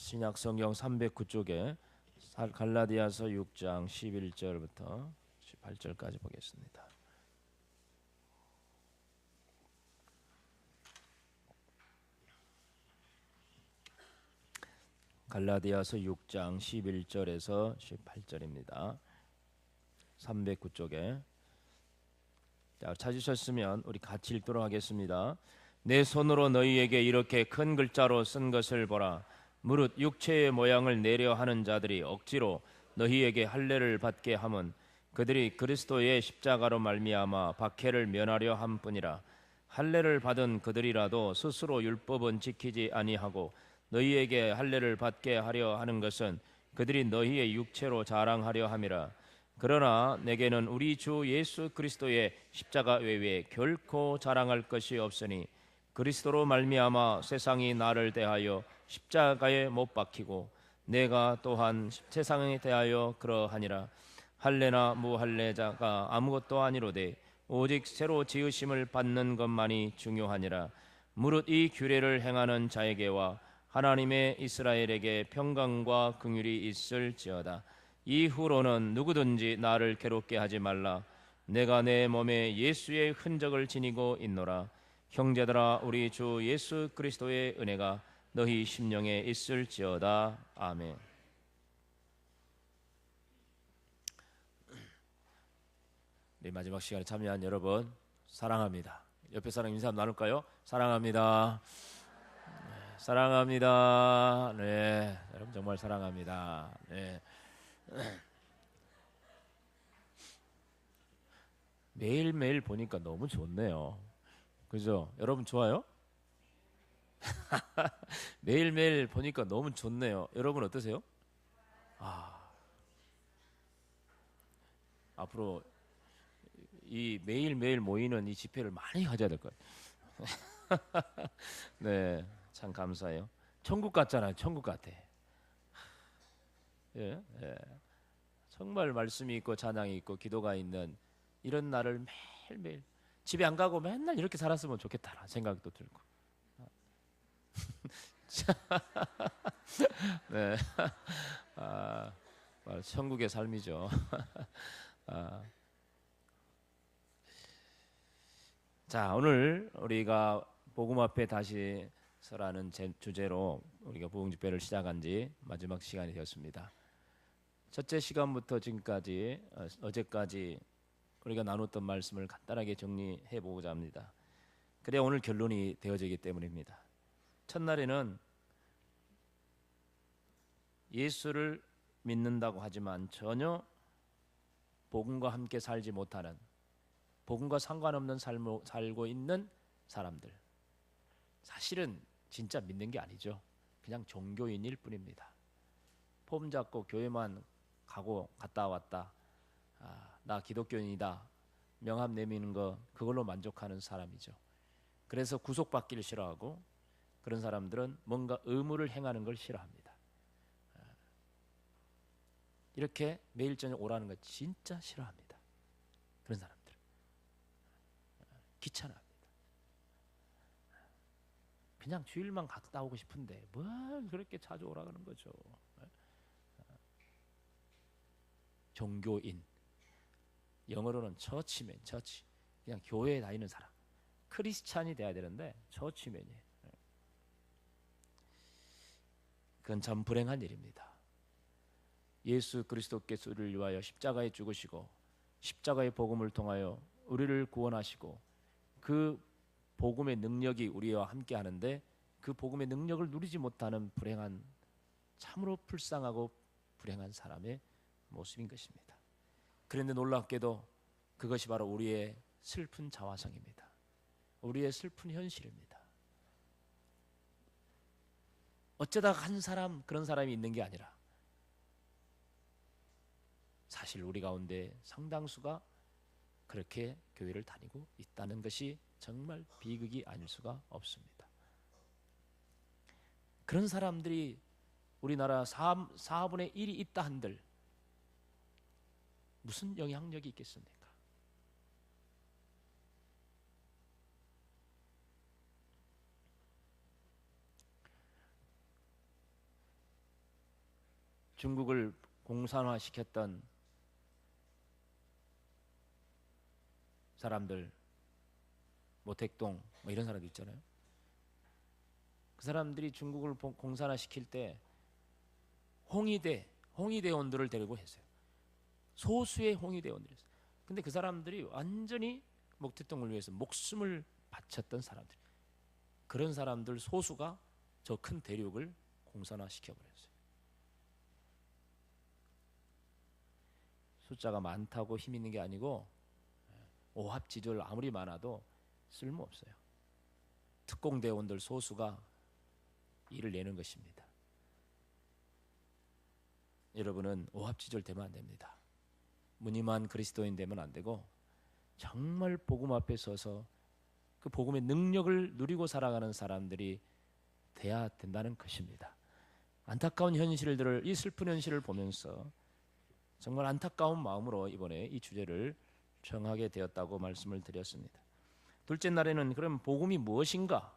신약 성경 309쪽에 갈라디아서 6장 11절부터 18절까지 보겠습니다. 갈라디아서 6장 11절에서 18절입니다. 309쪽에 찾으셨으면 우리 같이 읽도록 하겠습니다. 내 손으로 너희에게 이렇게 큰 글자로 쓴 것을 보라. 무릇 육체의 모양을 내려 하는 자들이 억지로 너희에게 할례를 받게 함은 그들이 그리스도의 십자가로 말미암아 박해를 면하려 함뿐이라. 할례를 받은 그들이라도 스스로 율법은 지키지 아니하고 너희에게 할례를 받게 하려 하는 것은 그들이 너희의 육체로 자랑하려 함이라. 그러나 내게는 우리 주 예수 그리스도의 십자가 외에 결코 자랑할 것이 없으니 그리스도로 말미암아 세상이 나를 대하여 십자가에 못 박히고 내가 또한 세상에 대하여 그러하니라. 할례나 무할례자가 아무것도 아니로되 오직 새로 지으심을 받는 것만이 중요하니라. 무릇 이 규례를 행하는 자에게와 하나님의 이스라엘에게 평강과 긍휼이 있을지어다. 이후로는 누구든지 나를 괴롭게 하지 말라. 내가 내 몸에 예수의 흔적을 지니고 있노라. 형제들아, 우리 주 예수 그리스도의 은혜가 너희 심령에 있을지어다. 아멘. 네, 마지막 시간에 참여한 여러분 사랑합니다. 옆에 사람 인사 나눌까요? 사랑합니다. 사랑합니다. 네, 여러분 정말 사랑합니다. 네. 매일매일 보니까 너무 좋네요. 그죠? 여러분 좋아요? 매일매일 보니까 너무 좋네요. 여러분 어떠세요? 앞으로 이 매일매일 모이는 이 집회를 많이 가져야 될 것 같아요. 네, 참 감사해요. 천국 같잖아요. 천국 같아. 예, 예. 정말 말씀이 있고 찬양이 있고 기도가 있는 이런 날을 매일매일 집에 안 가고 맨날 이렇게 살았으면 좋겠다라는 생각도 들고. 네, 천국의 삶이죠. 자, 오늘 우리가 복음 앞에 다시 서라는 주제로 우리가 복음 집회를 시작한 지 마지막 시간이 되었습니다. 첫째 시간부터 지금까지 어제까지 우리가 나눴던 말씀을 간단하게 정리해 보고자 합니다. 그래야 오늘 결론이 되어지기 때문입니다. 첫날에는 예수를 믿는다고 하지만 전혀 복음과 함께 살지 못하는, 복음과 상관없는 삶을 살고 있는 사람들, 사실은 진짜 믿는 게 아니죠. 그냥 종교인일 뿐입니다. 폼 잡고 교회만 가고 갔다 왔다, 나 기독교인이다 명함 내미는 거 그걸로 만족하는 사람이죠. 그래서 구속받기를 싫어하고 그런 사람들은 뭔가 의무를 행하는 걸 싫어합니다. 이렇게 매일 저녁 오라는 거 진짜 싫어합니다. 그런 사람들 귀찮아합니다. 그냥 주일만 갔다 오고 싶은데 뭘 그렇게 자주 오라는 거죠. 종교인, 영어로는 처치맨, 처치, 그냥 교회에 다니는 사람, 크리스찬이 돼야 되는데 처치맨이에요. 그건 참 불행한 일입니다. 예수 그리스도께서 우리를 위하여 십자가에 죽으시고 십자가의 복음을 통하여 우리를 구원하시고 그 복음의 능력이 우리와 함께 하는데 그 복음의 능력을 누리지 못하는 불행한, 참으로 불쌍하고 불행한 사람의 모습인 것입니다. 그런데 놀랍게도 그것이 바로 우리의 슬픈 자화상입니다. 우리의 슬픈 현실입니다. 어쩌다 한 사람, 그런 사람이 있는 게 아니라 사실 우리 가운데 상당수가 그렇게 교회를 다니고 있다는 것이 정말 비극이 아닐 수가 없습니다. 그런 사람들이 우리나라 4분의 1이 있다 한들 무슨 영향력이 있겠습니까? 중국을 공산화시켰던 사람들, 모택동 뭐 이런 사람들 있잖아요. 그 사람들이 중국을 공산화시킬 때 홍위대원들을 데리고 했어요. 소수의 홍위대원들이 있어요. 근데 그 사람들이 완전히 목택동을 위해서 목숨을 바쳤던 사람들, 그런 사람들 소수가 저 큰 대륙을 공산화시켜버렸어요. 숫자가 많다고 힘 있는 게 아니고 오합지졸 아무리 많아도 쓸모없어요. 특공대원들 소수가 일을 내는 것입니다. 여러분은 오합지졸 되면 안 됩니다. 무늬만 그리스도인 되면 안 되고 정말 복음 앞에 서서 그 복음의 능력을 누리고 살아가는 사람들이 돼야 된다는 것입니다. 안타까운 현실들을, 이 슬픈 현실을 보면서 정말 안타까운 마음으로 이번에 이 주제를 정하게 되었다고 말씀을 드렸습니다. 둘째 날에는 그럼 복음이 무엇인가?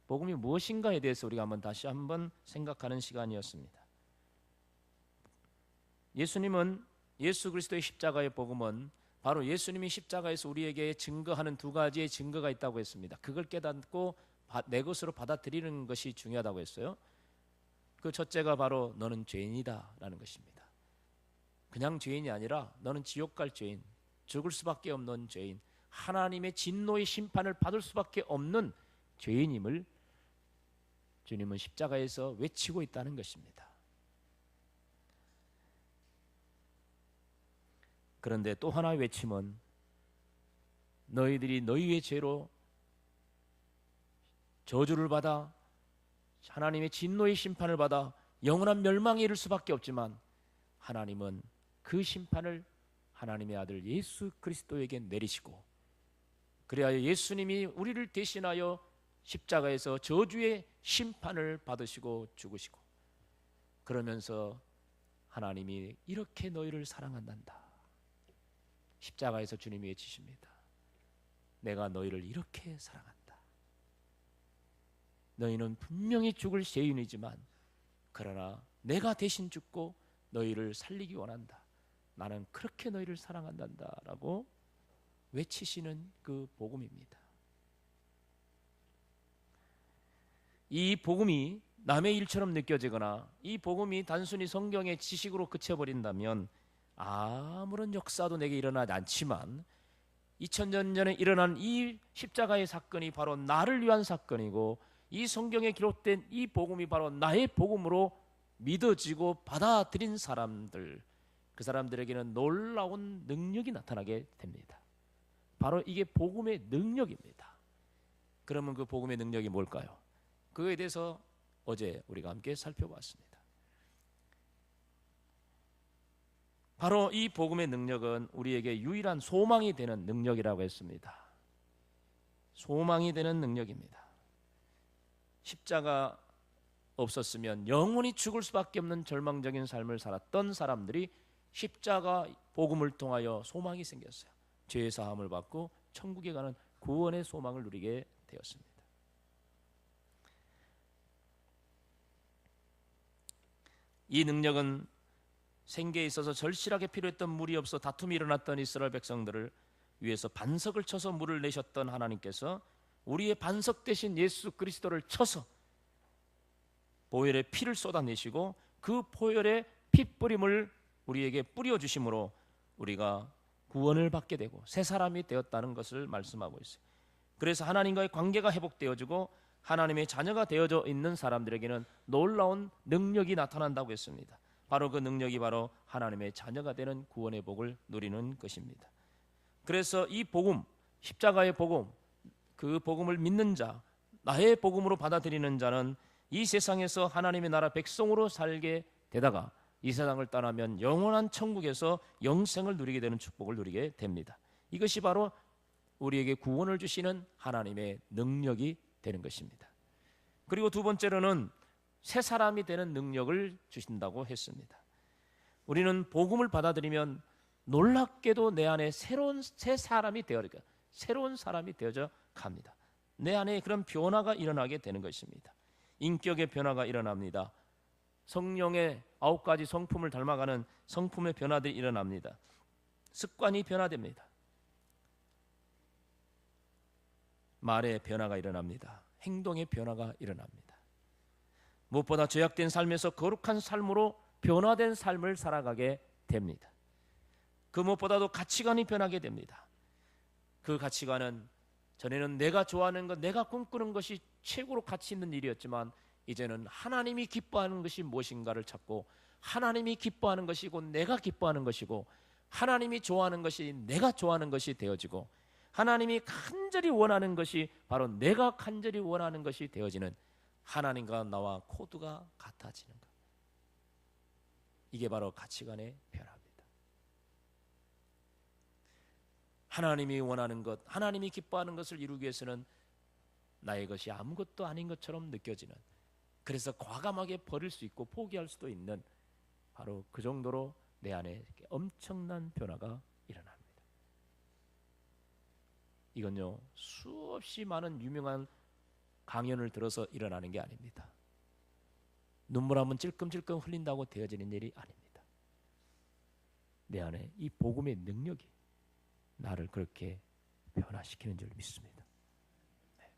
복음이 무엇인가에 대해서 우리가 다시 한번 생각하는 시간이었습니다. 예수 그리스도의 십자가의 복음은 바로 예수님이 십자가에서 우리에게 증거하는 두 가지의 증거가 있다고 했습니다. 그걸 깨닫고 내 것으로 받아들이는 것이 중요하다고 했어요. 그 첫째가 바로 너는 죄인이다 라는 것입니다. 그냥 죄인이 아니라 너는 지옥 갈 죄인, 죽을 수밖에 없는 죄인, 하나님의 진노의 심판을 받을 수밖에 없는 죄인임을 주님은 십자가에서 외치고 있다는 것입니다. 그런데 또 하나의 외침은 너희들이 너희의 죄로 저주를 받아 하나님의 진노의 심판을 받아 영원한 멸망에 이를 수밖에 없지만 하나님은 그 심판을 하나님의 아들 예수 그리스도에게 내리시고, 그래야 예수님이 우리를 대신하여 십자가에서 저주의 심판을 받으시고 죽으시고, 그러면서 하나님이 이렇게 너희를 사랑한단다. 십자가에서 주님이 외치십니다. 내가 너희를 이렇게 사랑한다. 너희는 분명히 죽을 죄인이지만 그러나 내가 대신 죽고 너희를 살리기 원한다. 나는 그렇게 너희를 사랑한단다 라고 외치시는 그 복음입니다. 이 복음이 남의 일처럼 느껴지거나 이 복음이 단순히 성경의 지식으로 그쳐버린다면 아무런 역사도 내게 일어나지 않지만 2000년 전에 일어난 이 십자가의 사건이 바로 나를 위한 사건이고, 이 성경에 기록된 이 복음이 바로 나의 복음으로 믿어지고 받아들인 사람들, 그 사람들에게는 놀라운 능력이 나타나게 됩니다. 바로 이게 복음의 능력입니다. 그러면 그 복음의 능력이 뭘까요? 그거에 대해서 어제 우리가 함께 살펴봤습니다. 바로 이 복음의 능력은 우리에게 유일한 소망이 되는 능력이라고 했습니다. 소망이 되는 능력입니다. 십자가 없었으면 영원히 죽을 수밖에 없는 절망적인 삶을 살았던 사람들이 십자가 복음을 통하여 소망이 생겼어요. 죄의 사함을 받고 천국에 가는 구원의 소망을 누리게 되었습니다. 이 능력은 생계에 있어서 절실하게 필요했던 물이 없어 다툼이 일어났던 이스라엘 백성들을 위해서 반석을 쳐서 물을 내셨던 하나님께서 우리의 반석 대신 예수 그리스도를 쳐서 보혈의 피를 쏟아내시고 그 보혈의 핏뿌림을 우리에게 뿌려주심으로 우리가 구원을 받게 되고 새 사람이 되었다는 것을 말씀하고 있어요. 그래서 하나님과의 관계가 회복되어지고 하나님의 자녀가 되어져 있는 사람들에게는 놀라운 능력이 나타난다고 했습니다. 바로 그 능력이 바로 하나님의 자녀가 되는 구원의 복을 누리는 것입니다. 그래서 이 복음, 십자가의 복음, 그 복음을 믿는 자, 나의 복음으로 받아들이는 자는 이 세상에서 하나님의 나라 백성으로 살게 되다가 이 세상을 떠나면 영원한 천국에서 영생을 누리게 되는 축복을 누리게 됩니다. 이것이 바로 우리에게 구원을 주시는 하나님의 능력이 되는 것입니다. 그리고 두 번째로는 새 사람이 되는 능력을 주신다고 했습니다. 우리는 복음을 받아들이면 놀랍게도 내 안에 새 사람이 새로운 사람이 되어져 갑니다. 내 안에 그런 변화가 일어나게 되는 것입니다. 인격의 변화가 일어납니다. 성령의 9가지 성품을 닮아가는 성품의 변화들이 일어납니다. 습관이 변화됩니다. 말의 변화가 일어납니다. 행동의 변화가 일어납니다. 무엇보다 죄악된 삶에서 거룩한 삶으로 변화된 삶을 살아가게 됩니다. 그 무엇보다도 가치관이 변하게 됩니다. 그 가치관은 전에는 내가 좋아하는 것, 내가 꿈꾸는 것이 최고로 가치 있는 일이었지만 이제는 하나님이 기뻐하는 것이 무엇인가를 찾고 하나님이 기뻐하는 것이고 내가 기뻐하는 것이고 하나님이 좋아하는 것이 내가 좋아하는 것이 되어지고 하나님이 간절히 원하는 것이 바로 내가 간절히 원하는 것이 되어지는 하나님과 나와 코드가 같아지는 것. 이게 바로 가치관의 변화입니다. 하나님이 원하는 것, 하나님이 기뻐하는 것을 이루기 위해서는 나의 것이 아무것도 아닌 것처럼 느껴지는, 그래서 과감하게 버릴 수 있고 포기할 수도 있는 바로 그 정도로 내 안에 엄청난 변화가 일어납니다. 이건요, 수없이 많은 유명한 강연을 들어서 일어나는 게 아닙니다. 눈물 한번 찔끔찔끔 흘린다고 되어지는 일이 아닙니다. 내 안에 이 복음의 능력이 나를 그렇게 변화시키는 줄 믿습니다. 네.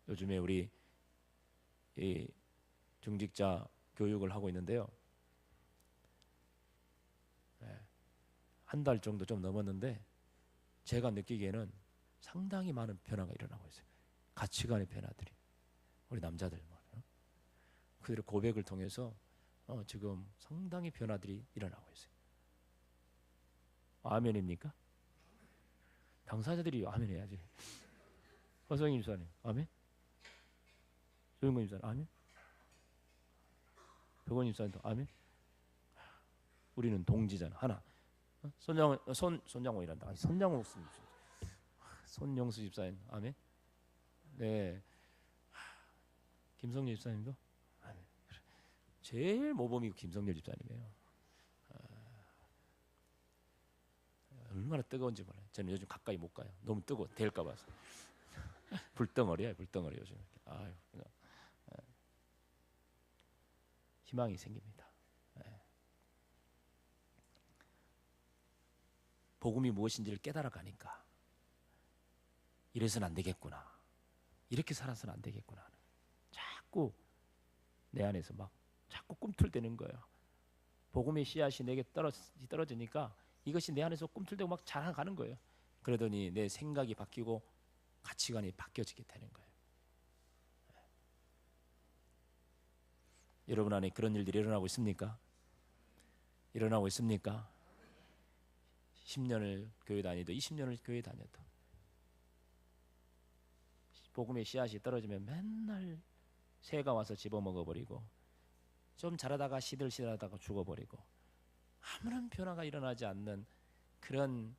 요즘에 우리 이 중직자 교육을 하고 있는데요. 네. 한 달 정도 좀 넘었는데 제가 느끼기에는 상당히 많은 변화가 일어나고 있어요. 가치관의 변화들이. 우리 남자들 그들의 고백을 통해서 지금 상당히 변화들이 일어나고 있어요. 아멘입니까? 당사자들이 아멘 해야지. 허성임 집사님 아멘? 조영근 집사님 아멘? 백원 집사님도 아멘? 우리는 동지잖아. 하나. 손장호이란다. 아니, 손영수 집사님 아멘? 네. 김성렬 집사님도 아멘. 제일 모범이 김성렬 집사님이에요. 얼마나 뜨거운지 몰라요. 저는 요즘 가까이 못 가요. 너무 뜨거워. 될까 봐서. 불덩어리야, 불덩어리 요즘. 아유, 희망이 생깁니다. 복음이 무엇인지를 깨달아가니까 이래서는 안 되겠구나. 이렇게 살아서는 안 되겠구나. 자꾸 내 안에서 막 자꾸 꿈틀대는 거예요. 복음의 씨앗이 내게 떨어지니까 이것이 내 안에서 꿈틀대고 막 자라가는 거예요. 그러더니 내 생각이 바뀌고 가치관이 바뀌어지게 되는 거예요. 여러분 안에 그런 일들이 일어나고 있습니까? 일어나고 있습니까? 10년을 교회 다니도 20년을 교회 다녀도 복음의 씨앗이 떨어지면 맨날 새가 와서 집어먹어버리고 좀 자라다가 시들시들하다가 죽어버리고 아무런 변화가 일어나지 않는 그런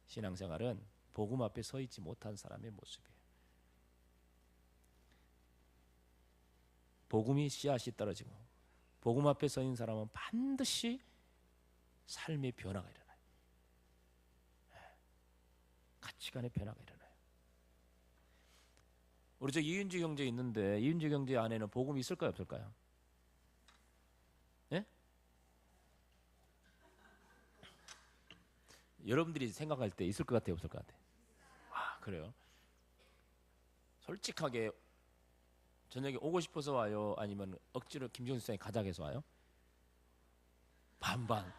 신앙생활은 복음 앞에 서 있지 못한 사람의 모습이에요. 복음이 씨앗이 떨어지고 복음 앞에 서 있는 사람은 반드시 삶의 변화가 일어나요. 가치관의 변화가 일어나요. 우리 저 이윤주 형제 있는데 이윤주 형제 안에는 복음이 있을까요, 없을까요? 예? 여러분들이 생각할 때 있을 것 같아요, 없을 것 같아요? 아, 그래요? 솔직하게 저녁에 오고 싶어서 와요? 아니면 억지로 김종수 선생님이 가자고 해서 와요? 반반.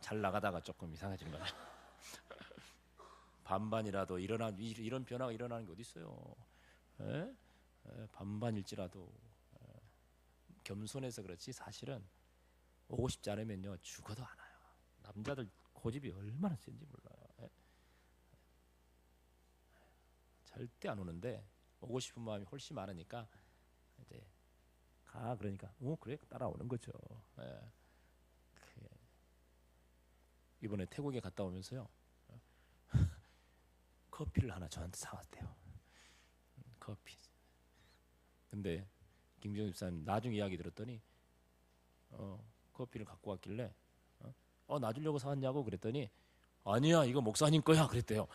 잘 나가다가 조금 이상해진 거죠. 반반이라도 이런 변화가 일어나는 게 어디 있어요? 에? 반반일지라도 겸손해서 그렇지 사실은 오고 싶지 않으면요 죽어도 안 와요. 남자들 고집이 얼마나 센지 몰라요. 절대 안 오는데 오고 싶은 마음이 훨씬 많으니까 이제 그러니까 그래 따라오는 거죠. 이번에 태국에 갔다 오면서요 커피를 하나 저한테 사왔대요. 커피. 근데 김정일 집사님 나중에 이야기 들었더니 커피를 갖고 왔길래 놔주려고 사왔냐고 그랬더니 아니야 이거 목사님 거야 그랬대요.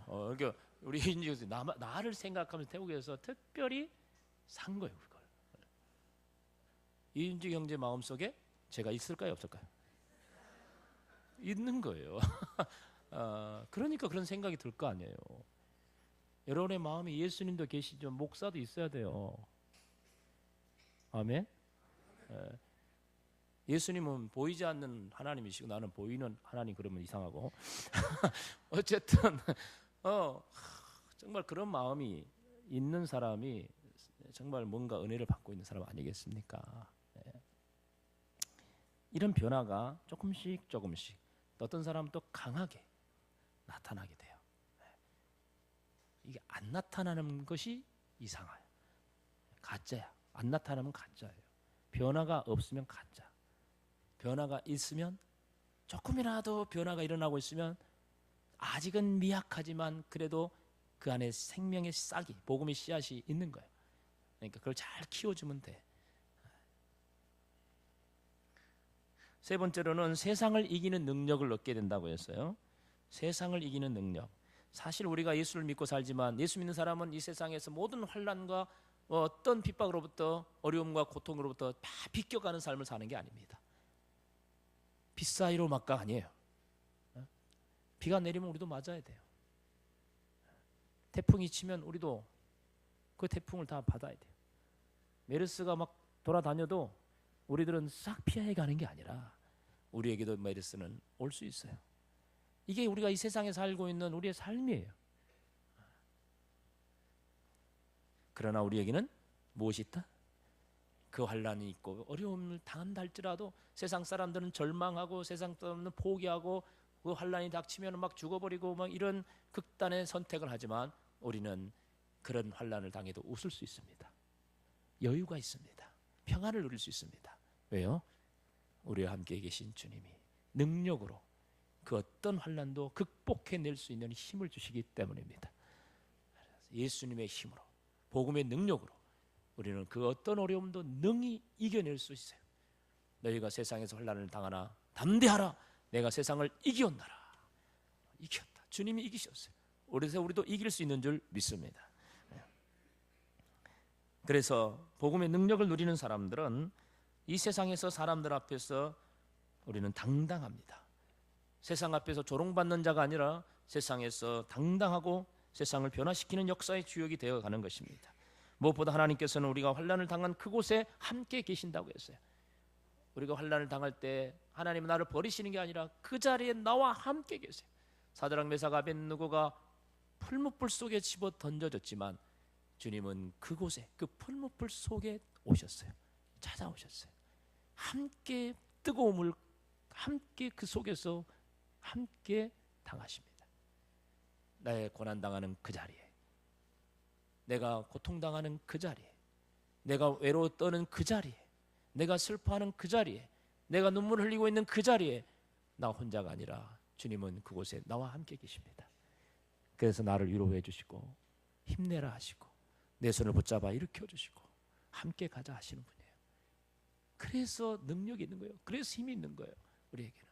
그러니까 우리 인지에서 나를 생각하면서 태국에서 특별히 산 거예요 그걸. 이은지 형제 마음속에 제가 있을까요, 없을까요? 있는 거예요. 그러니까 그런 생각이 들 거 아니에요. 여러분의 마음에 예수님도 계시죠. 목사도 있어야 돼요. 아멘. 예수님은 보이지 않는 하나님이시고 나는 보이는 하나님, 그러면 이상하고 어쨌든 정말 그런 마음이 있는 사람이 정말 뭔가 은혜를 받고 있는 사람 아니겠습니까? 이런 변화가 조금씩 어떤 사람은 또 강하게 나타나게 돼요. 이게 안 나타나는 것이 이상해요. 가짜야. 안 나타나면 가짜예요. 변화가 없으면 가짜. 변화가 있으면, 조금이라도 변화가 일어나고 있으면 아직은 미약하지만 그래도 그 안에 생명의 싹이, 복음의 씨앗이 있는 거예요. 그러니까 그걸 잘 키워주면 돼. 세 번째로는 세상을 이기는 능력을 얻게 된다고 했어요. 세상을 이기는 능력. 사실 우리가 예수를 믿고 살지만 예수 믿는 사람은 이 세상에서 모든 환난과 어떤 핍박으로부터, 어려움과 고통으로부터 다 비껴가는 삶을 사는 게 아닙니다. 빛 사이로 막가 아니에요. 비가 내리면 우리도 맞아야 돼요. 태풍이 치면 우리도 그 태풍을 다 받아야 돼요. 메르스가 막 돌아다녀도 우리들은 싹 피해 가는 게 아니라 우리에게도 메르스는 올 수 있어요. 이게 우리가 이 세상에 살고 있는 우리의 삶이에요. 그러나 우리에게는 무엇이 있다? 그 환난이 있고 어려움을 당한다 할지라도 세상 사람들은 절망하고 세상 사람들은 포기하고 그 환난이 닥치면 막 죽어버리고 막 이런 극단의 선택을 하지만 우리는 그런 환난을 당해도 웃을 수 있습니다. 여유가 있습니다. 평안을 누릴 수 있습니다. 왜요? 우리와 함께 계신 주님이 능력으로 그 어떤 환난도 극복해낼 수 있는 힘을 주시기 때문입니다. 예수님의 힘으로, 복음의 능력으로 우리는 그 어떤 어려움도 능히 이겨낼 수 있어요. 너희가 세상에서 환난을 당하나 담대하라. 내가 세상을 이기었나라. 이겼다. 주님이 이기셨어요. 그래서 우리도 이길 수 있는 줄 믿습니다. 그래서 복음의 능력을 누리는 사람들은 이 세상에서 사람들 앞에서 우리는 당당합니다. 세상 앞에서 조롱받는 자가 아니라 세상에서 당당하고 세상을 변화시키는 역사의 주역이 되어가는 것입니다. 무엇보다 하나님께서는 우리가 환난을 당한 그곳에 함께 계신다고 했어요. 우리가 환난을 당할 때 하나님은 나를 버리시는 게 아니라 그 자리에 나와 함께 계세요. 사드락 메삭 아벳느고가 풀무불 속에 집어 던져졌지만 주님은 그곳에, 그 풀무불 속에 오셨어요. 찾아오셨어요. 함께 뜨거움을 함께 그 속에서 함께 당하십니다. 나의 고난당하는 그 자리에, 내가 고통당하는 그 자리에, 내가 외로워 떠는 그 자리에, 내가 슬퍼하는 그 자리에, 내가 눈물 흘리고 있는 그 자리에 나 혼자가 아니라 주님은 그곳에 나와 함께 계십니다. 그래서 나를 위로해 주시고 힘내라 하시고 내 손을 붙잡아 일으켜 주시고 함께 가자 하시는 분이에요. 그래서 능력이 있는 거예요. 그래서 힘이 있는 거예요. 우리에게는.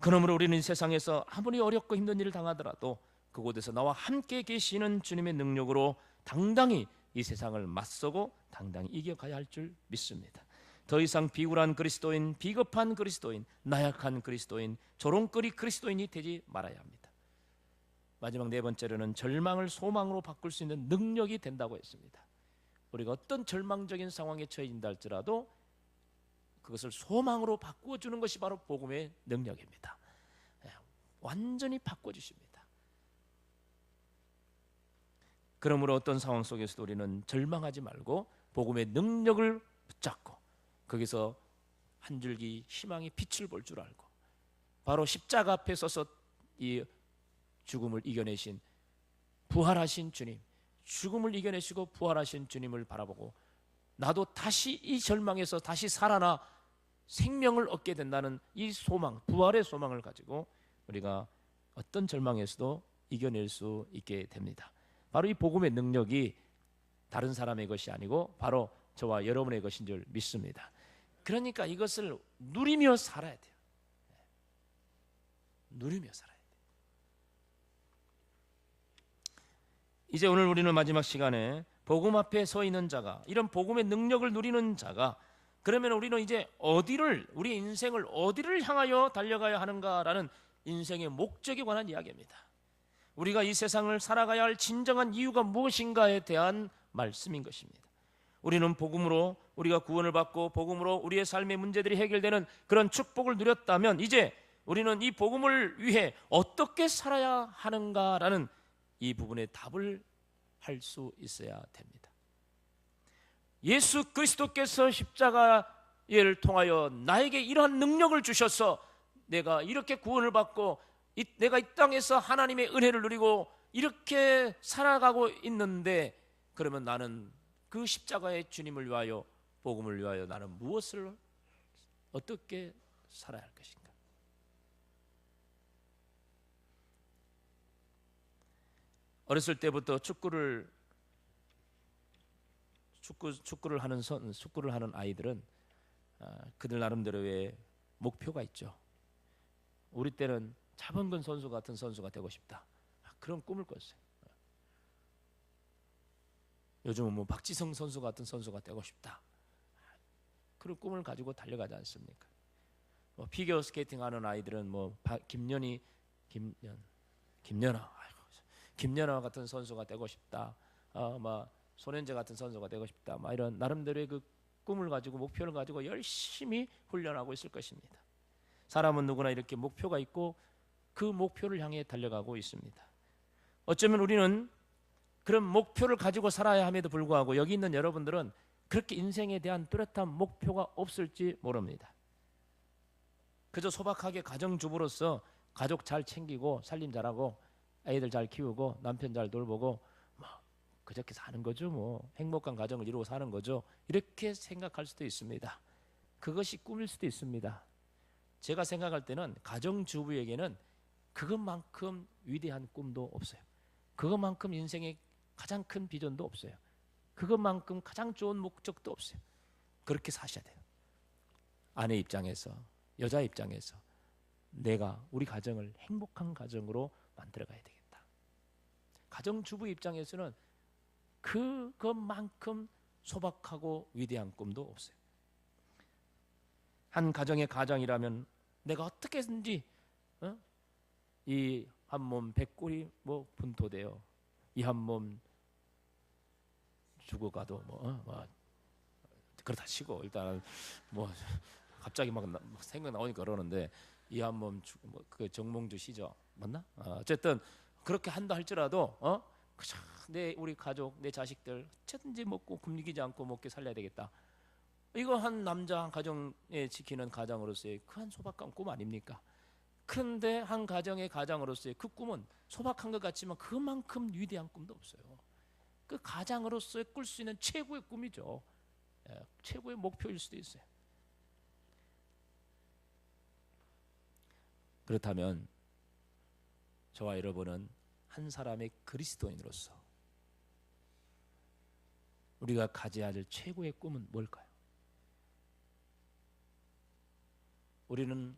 그러므로 우리는 세상에서 아무리 어렵고 힘든 일을 당하더라도 그곳에서 나와 함께 계시는 주님의 능력으로 당당히 이 세상을 맞서고 당당히 이겨가야 할 줄 믿습니다. 더 이상 비굴한 그리스도인, 비겁한 그리스도인, 나약한 그리스도인, 조롱거리 그리스도인이 되지 말아야 합니다. 마지막 네 번째로는 절망을 소망으로 바꿀 수 있는 능력이 된다고 했습니다. 우리가 어떤 절망적인 상황에 처해진다 할지라도 그것을 소망으로 바꾸어주는 것이 바로 복음의 능력입니다. 완전히 바꿔주십니다. 그러므로 어떤 상황 속에서도 우리는 절망하지 말고 복음의 능력을 붙잡고 거기서 한 줄기 희망의 빛을 볼 줄 알고 바로 십자가 앞에 서서 이 죽음을 이겨내신 부활하신 주님, 죽음을 이겨내시고 부활하신 주님을 바라보고 나도 다시 이 절망에서 다시 살아나 생명을 얻게 된다는 이 소망, 부활의 소망을 가지고 우리가 어떤 절망에서도 이겨낼 수 있게 됩니다. 바로 이 복음의 능력이 다른 사람의 것이 아니고 바로 저와 여러분의 것인 줄 믿습니다. 그러니까 이것을 누리며 살아야 돼요. 누리며 살아야 돼요. 이제 오늘 우리는 마지막 시간에 복음 앞에 서 있는 자가, 이런 복음의 능력을 누리는 자가, 그러면 우리는 이제 우리의 인생을 어디를 향하여 달려가야 하는가라는 인생의 목적에 관한 이야기입니다. 우리가 이 세상을 살아가야 할 진정한 이유가 무엇인가에 대한 말씀인 것입니다. 우리는 복음으로 우리가 구원을 받고 복음으로 우리의 삶의 문제들이 해결되는 그런 축복을 누렸다면, 이제 우리는 이 복음을 위해 어떻게 살아야 하는가라는 이 부분에 답을 할 수 있어야 됩니다. 예수 그리스도께서 십자가를 통하여 나에게 이러한 능력을 주셔서 내가 이렇게 구원을 받고 내가 이 땅에서 하나님의 은혜를 누리고 이렇게 살아가고 있는데, 그러면 나는 그 십자가의 주님을 위하여, 복음을 위하여 나는 무엇을 어떻게 살아야 할 것인가? 어렸을 때부터 축구를 하는 아이들은 그들 나름대로의 목표가 있죠. 우리 때는 차범근 선수 같은 선수가 되고 싶다, 그런 꿈을 꿨어요. 요즘은 뭐 박지성 선수 같은 선수가 되고 싶다, 그런 꿈을 가지고 달려가지 않습니까? 뭐 피겨 스케이팅 하는 아이들은 뭐 김연아 같은 선수가 되고 싶다, 손현재 같은 선수가 되고 싶다, 이런 나름대로의 그 꿈을 가지고 목표를 가지고 열심히 훈련하고 있을 것입니다. 사람은 누구나 이렇게 목표가 있고 그 목표를 향해 달려가고 있습니다. 어쩌면 우리는 그런 목표를 가지고 살아야 함에도 불구하고 여기 있는 여러분들은 그렇게 인생에 대한 뚜렷한 목표가 없을지 모릅니다. 그저 소박하게 가정주부로서 가족 잘 챙기고 살림 잘하고 아이들 잘 키우고 남편 잘 돌보고 그저께 사는 거죠. 뭐 행복한 가정을 이루고 사는 거죠. 이렇게 생각할 수도 있습니다. 그것이 꿈일 수도 있습니다. 제가 생각할 때는 가정주부에게는 그것만큼 위대한 꿈도 없어요. 그것만큼 인생의 가장 큰 비전도 없어요. 그것만큼 가장 좋은 목적도 없어요. 그렇게 사셔야 돼요. 아내 입장에서, 여자 입장에서 내가 우리 가정을 행복한 가정으로 만들어가야 되겠다. 가정주부 입장에서는 그것만큼 소박하고 위대한 꿈도 없어요. 한 가정의 가장이라면 내가 어떻게든지 이 한 몸 백골이 분토되어 이 한 몸 죽어가도 그렇다 치고, 일단 갑자기 막 생각 나오니까 그러는데, 이 한 몸 그 정몽주 시죠, 맞나? 어쨌든 그렇게 한다 할지라도 그저 우리 가족, 내 자식들 어쨌든지 먹고 굶기지 않고 먹게 살려야 되겠다. 이거 한 남자 한 가정에 지키는 가장으로서의 그 한 소박한 꿈 아닙니까? 그런데 한 가정의 가장으로서의 그 꿈은 소박한 것 같지만 그만큼 위대한 꿈도 없어요. 그 가장으로서의 꿀 수 있는 최고의 꿈이죠. 최고의 목표일 수도 있어요. 그렇다면 저와 여러분은 한 사람의 그리스도인으로서 우리가 가져야 할 최고의 꿈은 뭘까요? 우리는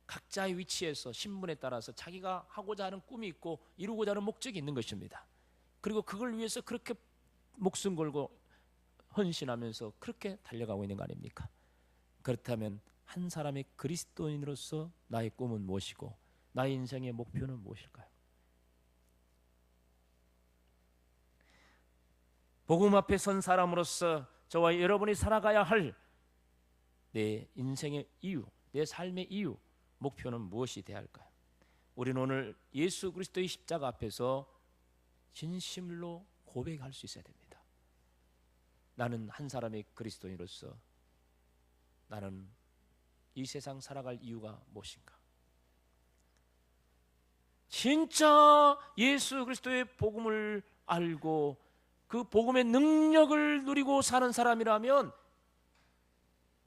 각자의 위치에서 신분에 따라서 자기가 하고자 하는 꿈이 있고 이루고자 하는 목적이 있는 것입니다. 그리고 그걸 위해서 그렇게 목숨 걸고 헌신하면서 그렇게 달려가고 있는 거 아닙니까? 그렇다면 한 사람의 그리스도인으로서 나의 꿈은 무엇이고 나의 인생의 목표는 무엇일까요? 복음 앞에 선 사람으로서 저와 여러분이 살아가야 할 내 인생의 이유, 내 삶의 이유, 목표는 무엇이 되어야 할까요? 우리는 오늘 예수 그리스도의 십자가 앞에서 진심으로 고백할 수 있어야 됩니다. 나는 한 사람의 그리스도인으로서 나는 이 세상 살아갈 이유가 무엇인가? 진짜 예수 그리스도의 복음을 알고 그 복음의 능력을 누리고 사는 사람이라면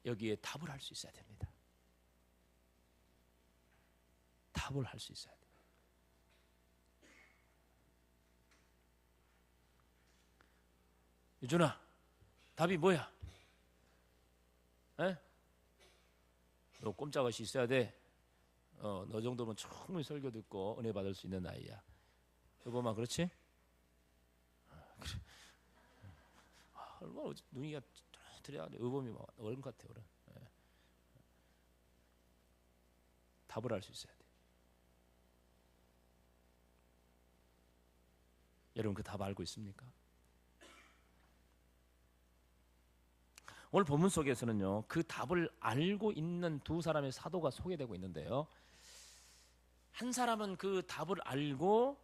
여기에 답을 할 수 있어야 됩니다. 답을 할 수 있어야 돼요. 유준아, 답이 뭐야? 에? 너 꼼짝없이 있어야 돼. 너 정도면 충분히 설교 듣고 은혜 받을 수 있는 나이야. 여보만 그렇지? 그래. 얼마나 눈이 들여 의범이 막 얼음 같아 얼음. 답을 알 수 있어야 돼. 여러분 그 답 알고 있습니까? 오늘 본문 속에서는요, 그 답을 알고 있는 두 사람의 사도가 소개되고 있는데요. 한 사람은 그 답을 알고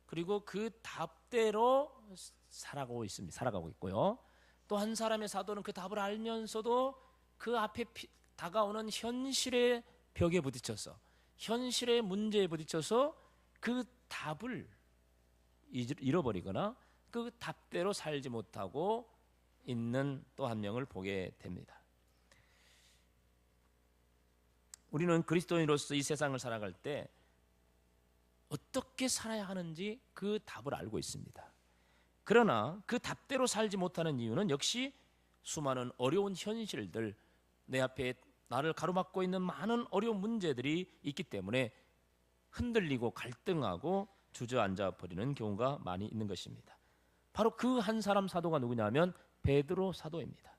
그리고 그 답대로 살아가고 있고요. 또 한 사람의 사도는 그 답을 알면서도 그 앞에 다가오는 현실의 벽에 부딪혀서, 현실의 문제에 부딪혀서 그 답을 잃어버리거나 그 답대로 살지 못하고 있는 또 한 명을 보게 됩니다. 우리는 그리스도인으로서 이 세상을 살아갈 때 어떻게 살아야 하는지 그 답을 알고 있습니다. 그러나 그 답대로 살지 못하는 이유는 역시 수많은 어려운 현실들, 내 앞에 나를 가로막고 있는 많은 어려운 문제들이 있기 때문에 흔들리고 갈등하고 주저앉아 버리는 경우가 많이 있는 것입니다. 바로 그 한 사람 사도가 누구냐면 베드로 사도입니다.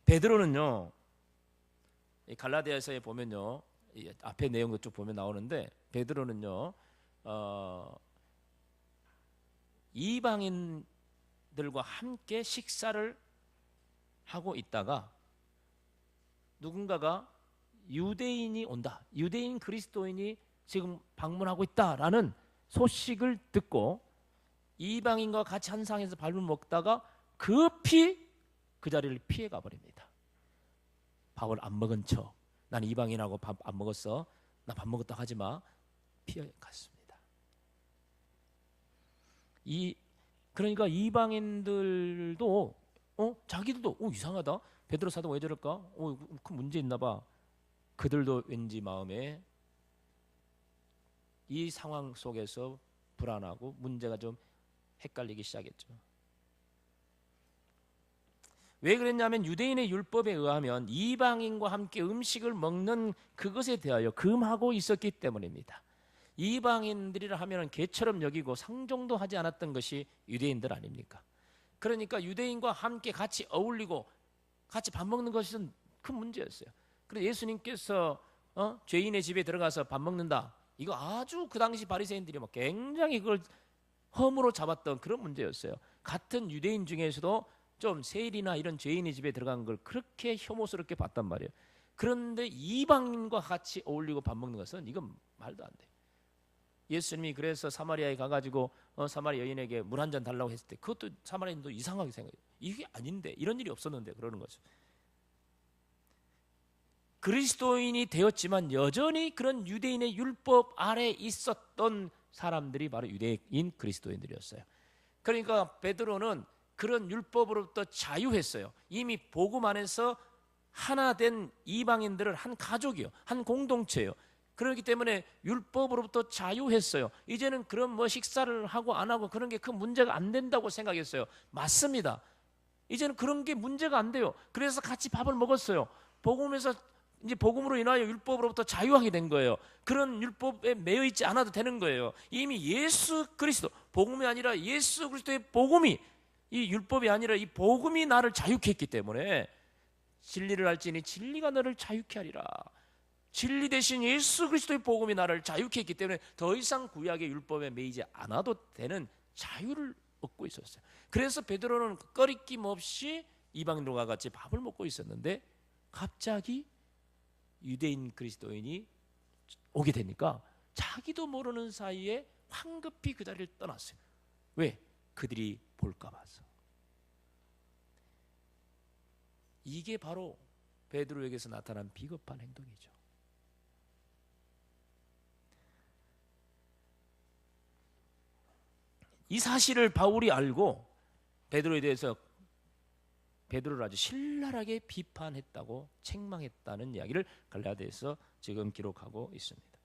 베드로는요, 갈라디아서에 보면요, 앞에 내용도 쭉 보면 나오는데, 베드로는요, 이방인들과 함께 식사를 하고 있다가 누군가가 유대인이 온다, 유대인 그리스도인이 지금 방문하고 있다라는 소식을 듣고 이방인과 같이 한 상에서 밥을 먹다가 급히 그 자리를 피해 가버립니다. 밥을 안 먹은 척, 난 이방인하고 밥 안 먹었어, 나 밥 먹었다 하지 마, 피해 갔습니다. 그러니까 이방인들도 자기들도 이상하다, 베드로 사도가 왜 저럴까, 큰 문제 있나 봐. 그들도 왠지 마음에 이 상황 속에서 불안하고 문제가 좀 헷갈리기 시작했죠. 왜 그랬냐면 유대인의 율법에 의하면 이방인과 함께 음식을 먹는 그것에 대하여 금하고 있었기 때문입니다. 이방인들이라 하면 개처럼 여기고 상종도 하지 않았던 것이 유대인들 아닙니까? 그러니까 유대인과 함께 같이 어울리고 같이 밥 먹는 것은 큰 문제였어요. 그래서 예수님께서 죄인의 집에 들어가서 밥 먹는다, 이거 아주 그 당시 바리새인들이 막 굉장히 그걸 험으로 잡았던 그런 문제였어요. 같은 유대인 중에서도 좀 세일이나 이런 죄인의 집에 들어간 걸 그렇게 혐오스럽게 봤단 말이에요. 그런데 이방인과 같이 어울리고 밥 먹는 것은 이건 말도 안 돼요. 예수님이 그래서 사마리아에 가가지고 사마리아 여인에게 물 한 잔 달라고 했을 때 그것도 사마리아인도 이상하게 생각해요. 이게 아닌데, 이런 일이 없었는데 그러는 거죠. 그리스도인이 되었지만 여전히 그런 유대인의 율법 아래 있었던 사람들이 바로 유대인 그리스도인들이었어요. 그러니까 베드로는 그런 율법으로부터 자유했어요. 이미 복음 안에서 하나 된 이방인들은 한 가족이요, 한 공동체예요. 그렇기 때문에 율법으로부터 자유했어요. 이제는 그런 식사를 하고 안 하고 그런 게 큰 문제가 안 된다고 생각했어요. 맞습니다. 이제는 그런 게 문제가 안 돼요. 그래서 같이 밥을 먹었어요. 복음에서 이제 복음으로 인하여 율법으로부터 자유하게 된 거예요. 그런 율법에 매여 있지 않아도 되는 거예요. 이미 예수 그리스도, 복음이 아니라 예수 그리스도의 복음이, 이 율법이 아니라 이 복음이 나를 자유케 했기 때문에 진리를 알지니 진리가 너를 자유케 하리라. 진리 대신 예수 그리스도의 복음이 나를 자유케 했기 때문에 더 이상 구약의 율법에 매이지 않아도 되는 자유를 얻고 있었어요. 그래서 베드로는 꺼리낌 없이 이방인들과 같이 밥을 먹고 있었는데 갑자기 유대인 그리스도인이 오게 되니까 자기도 모르는 사이에 황급히 그 자리를 떠났어요. 왜? 그들이 볼까 봐서. 이게 바로 베드로에게서 나타난 비겁한 행동이죠. 이 사실을 바울이 알고 베드로에 대해서 베드로를 아주 신랄하게 비판했다고, 책망했다는 이야기를 갈라디아서 지금 기록하고 있습니다.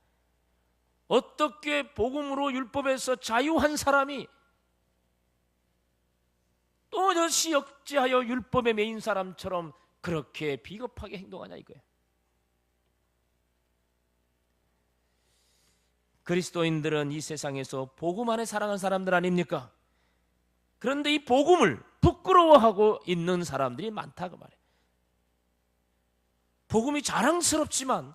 어떻게 복음으로 율법에서 자유한 사람이 또다시 역지하여 율법에 매인 사람처럼 그렇게 비겁하게 행동하냐 이거예요. 그리스도인들은 이 세상에서 복음 안에 살아가는 사람들 아닙니까? 그런데 이 복음을 부끄러워하고 있는 사람들이 많다고 말해요. 복음이 자랑스럽지만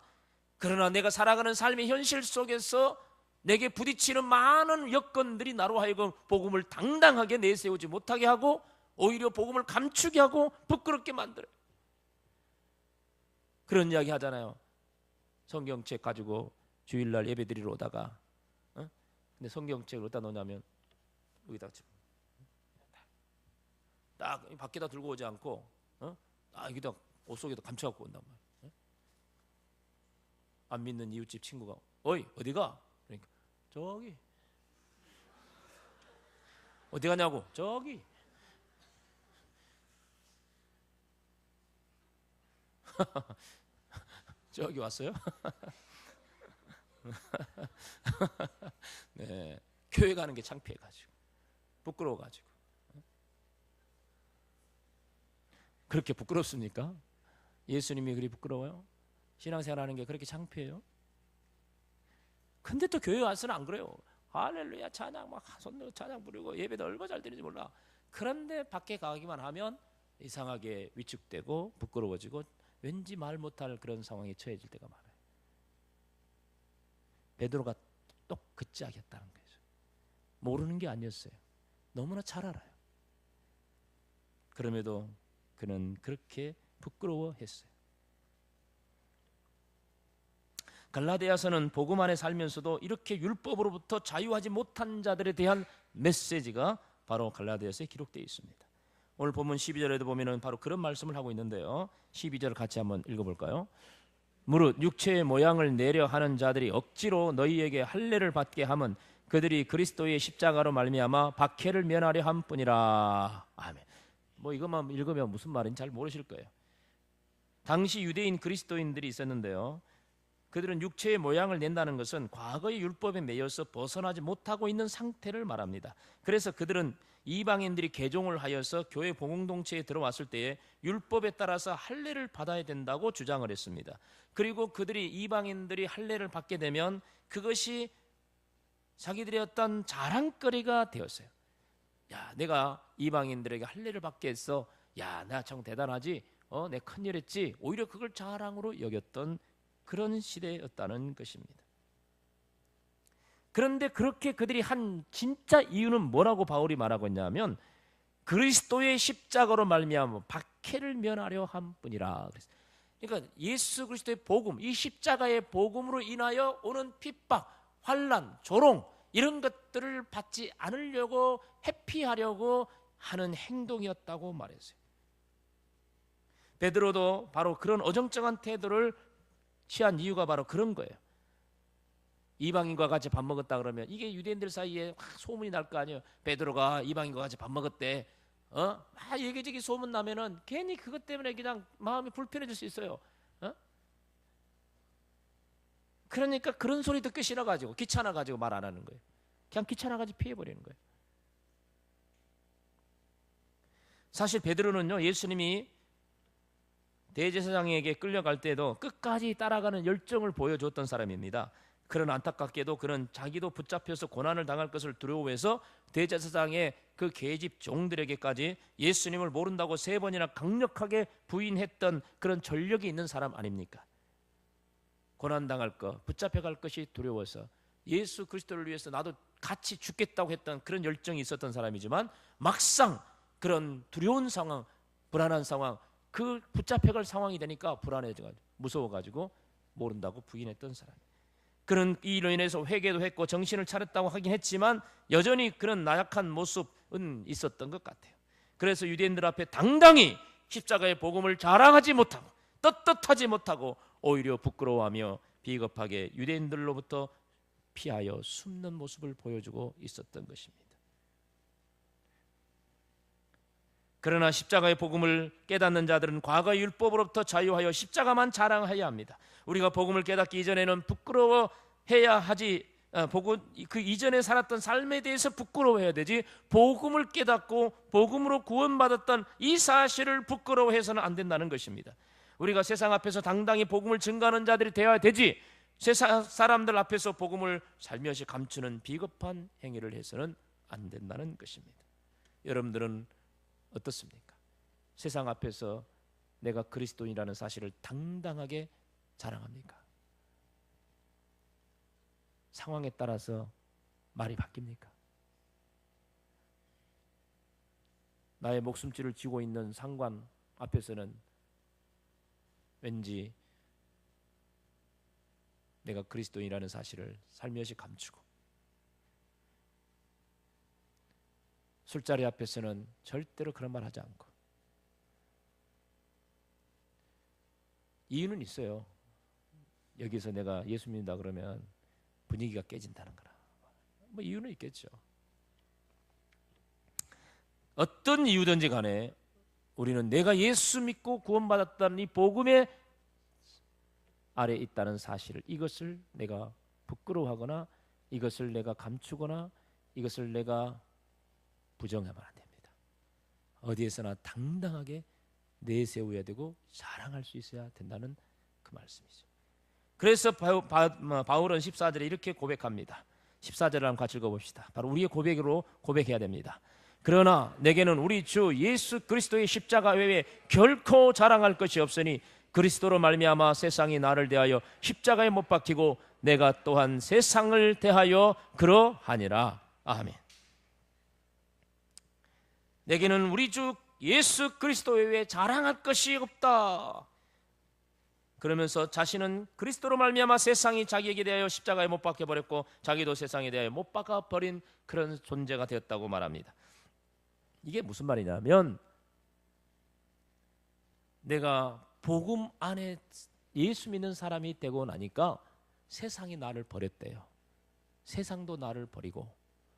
그러나 내가 살아가는 삶의 현실 속에서 내게 부딪히는 많은 여건들이 나로 하여금 복음을 당당하게 내세우지 못하게 하고 오히려 복음을 감추게 하고 부끄럽게 만들어요. 그런 이야기 하잖아요. 성경책 가지고 주일날 예배드리러 오다가 근데 성경책을 어디다 놓냐면 여기다 딱 밖에다 들고 오지 않고 여기다 옷 속에다 감춰갖고 온단 말이에요. 안 믿는 이웃집 친구가 어이 어디가? 그러니까 저기. 어디 가냐고? 저기. 저기 왔어요? 네, 교회 가는 게 창피해가지고 부끄러워가지고. 그렇게 부끄럽습니까? 예수님이 그리 부끄러워요? 신앙생활하는 게 그렇게 창피해요? 근데 또 교회 와서는 안 그래요. 할렐루야 찬양 막 손들어 찬양 부르고 예배도 얼마나 잘 드리는지 몰라. 그런데 밖에 가기만 하면 이상하게 위축되고 부끄러워지고 왠지 말 못할 그런 상황에 처해질 때가 많아요. 베드로가 똑그 짝이었다는 거죠. 모르는 게 아니었어요. 너무나 잘 알아요. 그럼에도 그는 그렇게 부끄러워했어요. 갈라디아서는 복음 안에 살면서도 이렇게 율법으로부터 자유하지 못한 자들에 대한 메시지가 바로 갈라디아서에 기록되어 있습니다. 오늘 본문 12절에도 보면은 바로 그런 말씀을 하고 있는데요. 12절 같이 한번 읽어볼까요? 무릇 육체의 모양을 내려 하는 자들이 억지로 너희에게 할례를 받게 함은 그들이 그리스도의 십자가로 말미암아 박해를 면하려 함뿐이라. 아멘. 뭐 이것만 읽으면 무슨 말인지 잘 모르실 거예요. 당시 유대인 그리스도인들이 있었는데요. 그들은 육체의 모양을 낸다는 것은 과거의 율법에 매여서 벗어나지 못하고 있는 상태를 말합니다. 그래서 그들은 이방인들이 개종을 하여서 교회 공동체에 들어왔을 때에 율법에 따라서 할례를 받아야 된다고 주장을 했습니다. 그리고 그들이 이방인들이 할례를 받게 되면 그것이 자기들의 어떤 자랑거리가 되었어요. 야, 내가 이방인들에게 할례를 받게 했어. 야, 나 참 대단하지. 내 큰일 했지. 오히려 그걸 자랑으로 여겼던 그런 시대였다는 것입니다. 그런데 그렇게 그들이 한 진짜 이유는 뭐라고 바울이 말하고 있냐면 그리스도의 십자가로 말미암아 박해를 면하려 함뿐이라. 그러니까 예수 그리스도의 복음, 이 십자가의 복음으로 인하여 오는 핍박, 환난, 조롱 이런 것들을 받지 않으려고 회피하려고 하는 행동이었다고 말했어요. 베드로도 바로 그런 어정쩡한 태도를 취한 이유가 바로 그런 거예요. 이방인과 같이 밥 먹었다 그러면 이게 유대인들 사이에 소문이 날 거 아니에요. 베드로가 이방인과 같이 밥 먹었대. 막 얘기저기 소문 나면은 괜히 그것 때문에 그냥 마음이 불편해질 수 있어요. 그러니까 그런 소리 듣기 싫어가지고 귀찮아가지고 말 안 하는 거예요. 그냥 귀찮아가지고 피해버리는 거예요. 사실 베드로는요, 예수님이 대제사장에게 끌려갈 때도 끝까지 따라가는 열정을 보여줬던 사람입니다. 그러나 안타깝게도 그는 자기도 붙잡혀서 고난을 당할 것을 두려워해서 대제사장의 그 계집 종들에게까지 예수님을 모른다고 3번이나 강력하게 부인했던 그런 전력이 있는 사람 아닙니까? 고난당할 것, 붙잡혀갈 것이 두려워서 예수 그리스도를 위해서 나도 같이 죽겠다고 했던 그런 열정이 있었던 사람이지만 막상 그런 두려운 상황, 불안한 상황, 그 붙잡혀갈 상황이 되니까 불안해져가지고 무서워가지고 모른다고 부인했던 사람. 그는 이로 인해서 회개도 했고 정신을 차렸다고 하긴 했지만 여전히 그런 나약한 모습은 있었던 것 같아요. 그래서 유대인들 앞에 당당히 십자가의 복음을 자랑하지 못하고 떳떳하지 못하고 오히려 부끄러워하며 비겁하게 유대인들로부터 피하여 숨는 모습을 보여주고 있었던 것입니다. 그러나 십자가의 복음을 깨닫는 자들은 과거의 율법으로부터 자유하여 십자가만 자랑해야 합니다. 우리가 복음을 깨닫기 이전에는 부끄러워해야 하지, 그 이전에 살았던 삶에 대해서 부끄러워해야 되지, 복음을 깨닫고 복음으로 구원받았던 이 사실을 부끄러워해서는 안 된다는 것입니다. 우리가 세상 앞에서 당당히 복음을 증거하는 자들이 되어야 되지, 세상 사람들 앞에서 복음을 살며시 감추는 비겁한 행위를 해서는 안 된다는 것입니다. 여러분들은 어떻습니까? 세상 앞에서 내가 그리스도인이라는 사실을 당당하게 자랑합니까? 상황에 따라서 말이 바뀝니까? 나의 목숨줄을 쥐고 있는 상관 앞에서는 왠지 내가 그리스도인이라는 사실을 살며시 감추고, 술자리 앞에서는 절대로 그런 말 하지 않고. 이유는 있어요. 여기서 내가 예수 믿는다 그러면 분위기가 깨진다는 거라. 뭐 이유는 있겠죠. 어떤 이유든지 간에 우리는 내가 예수 믿고 구원받았다는 이 복음의 아래에 있다는 사실을, 이것을 내가 부끄러워하거나 이것을 내가 감추거나 이것을 내가 부정하면 안 됩니다. 어디에서나 당당하게 내세워야 되고 자랑할 수 있어야 된다는 그 말씀이죠. 그래서 바울은 14절에 이렇게 고백합니다. 14절을 한번 같이 읽어봅시다. 바로 우리의 고백으로 고백해야 됩니다. 그러나 내게는 우리 주 예수 그리스도의 십자가 외에 결코 자랑할 것이 없으니 그리스도로 말미암아 세상이 나를 대하여 십자가에 못 박히고 내가 또한 세상을 대하여 그러하니라. 아멘. 내게는 우리 주 예수 그리스도 외에 자랑할 것이 없다. 그러면서 자신은 그리스도로 말미암아 세상이 자기에게 대하여 십자가에 못 박혀 버렸고 자기도 세상에 대하여 못 박아 버린 그런 존재가 되었다고 말합니다. 이게 무슨 말이냐면, 내가 복음 안에 예수 믿는 사람이 되고 나니까 세상이 나를 버렸대요. 세상도 나를 버리고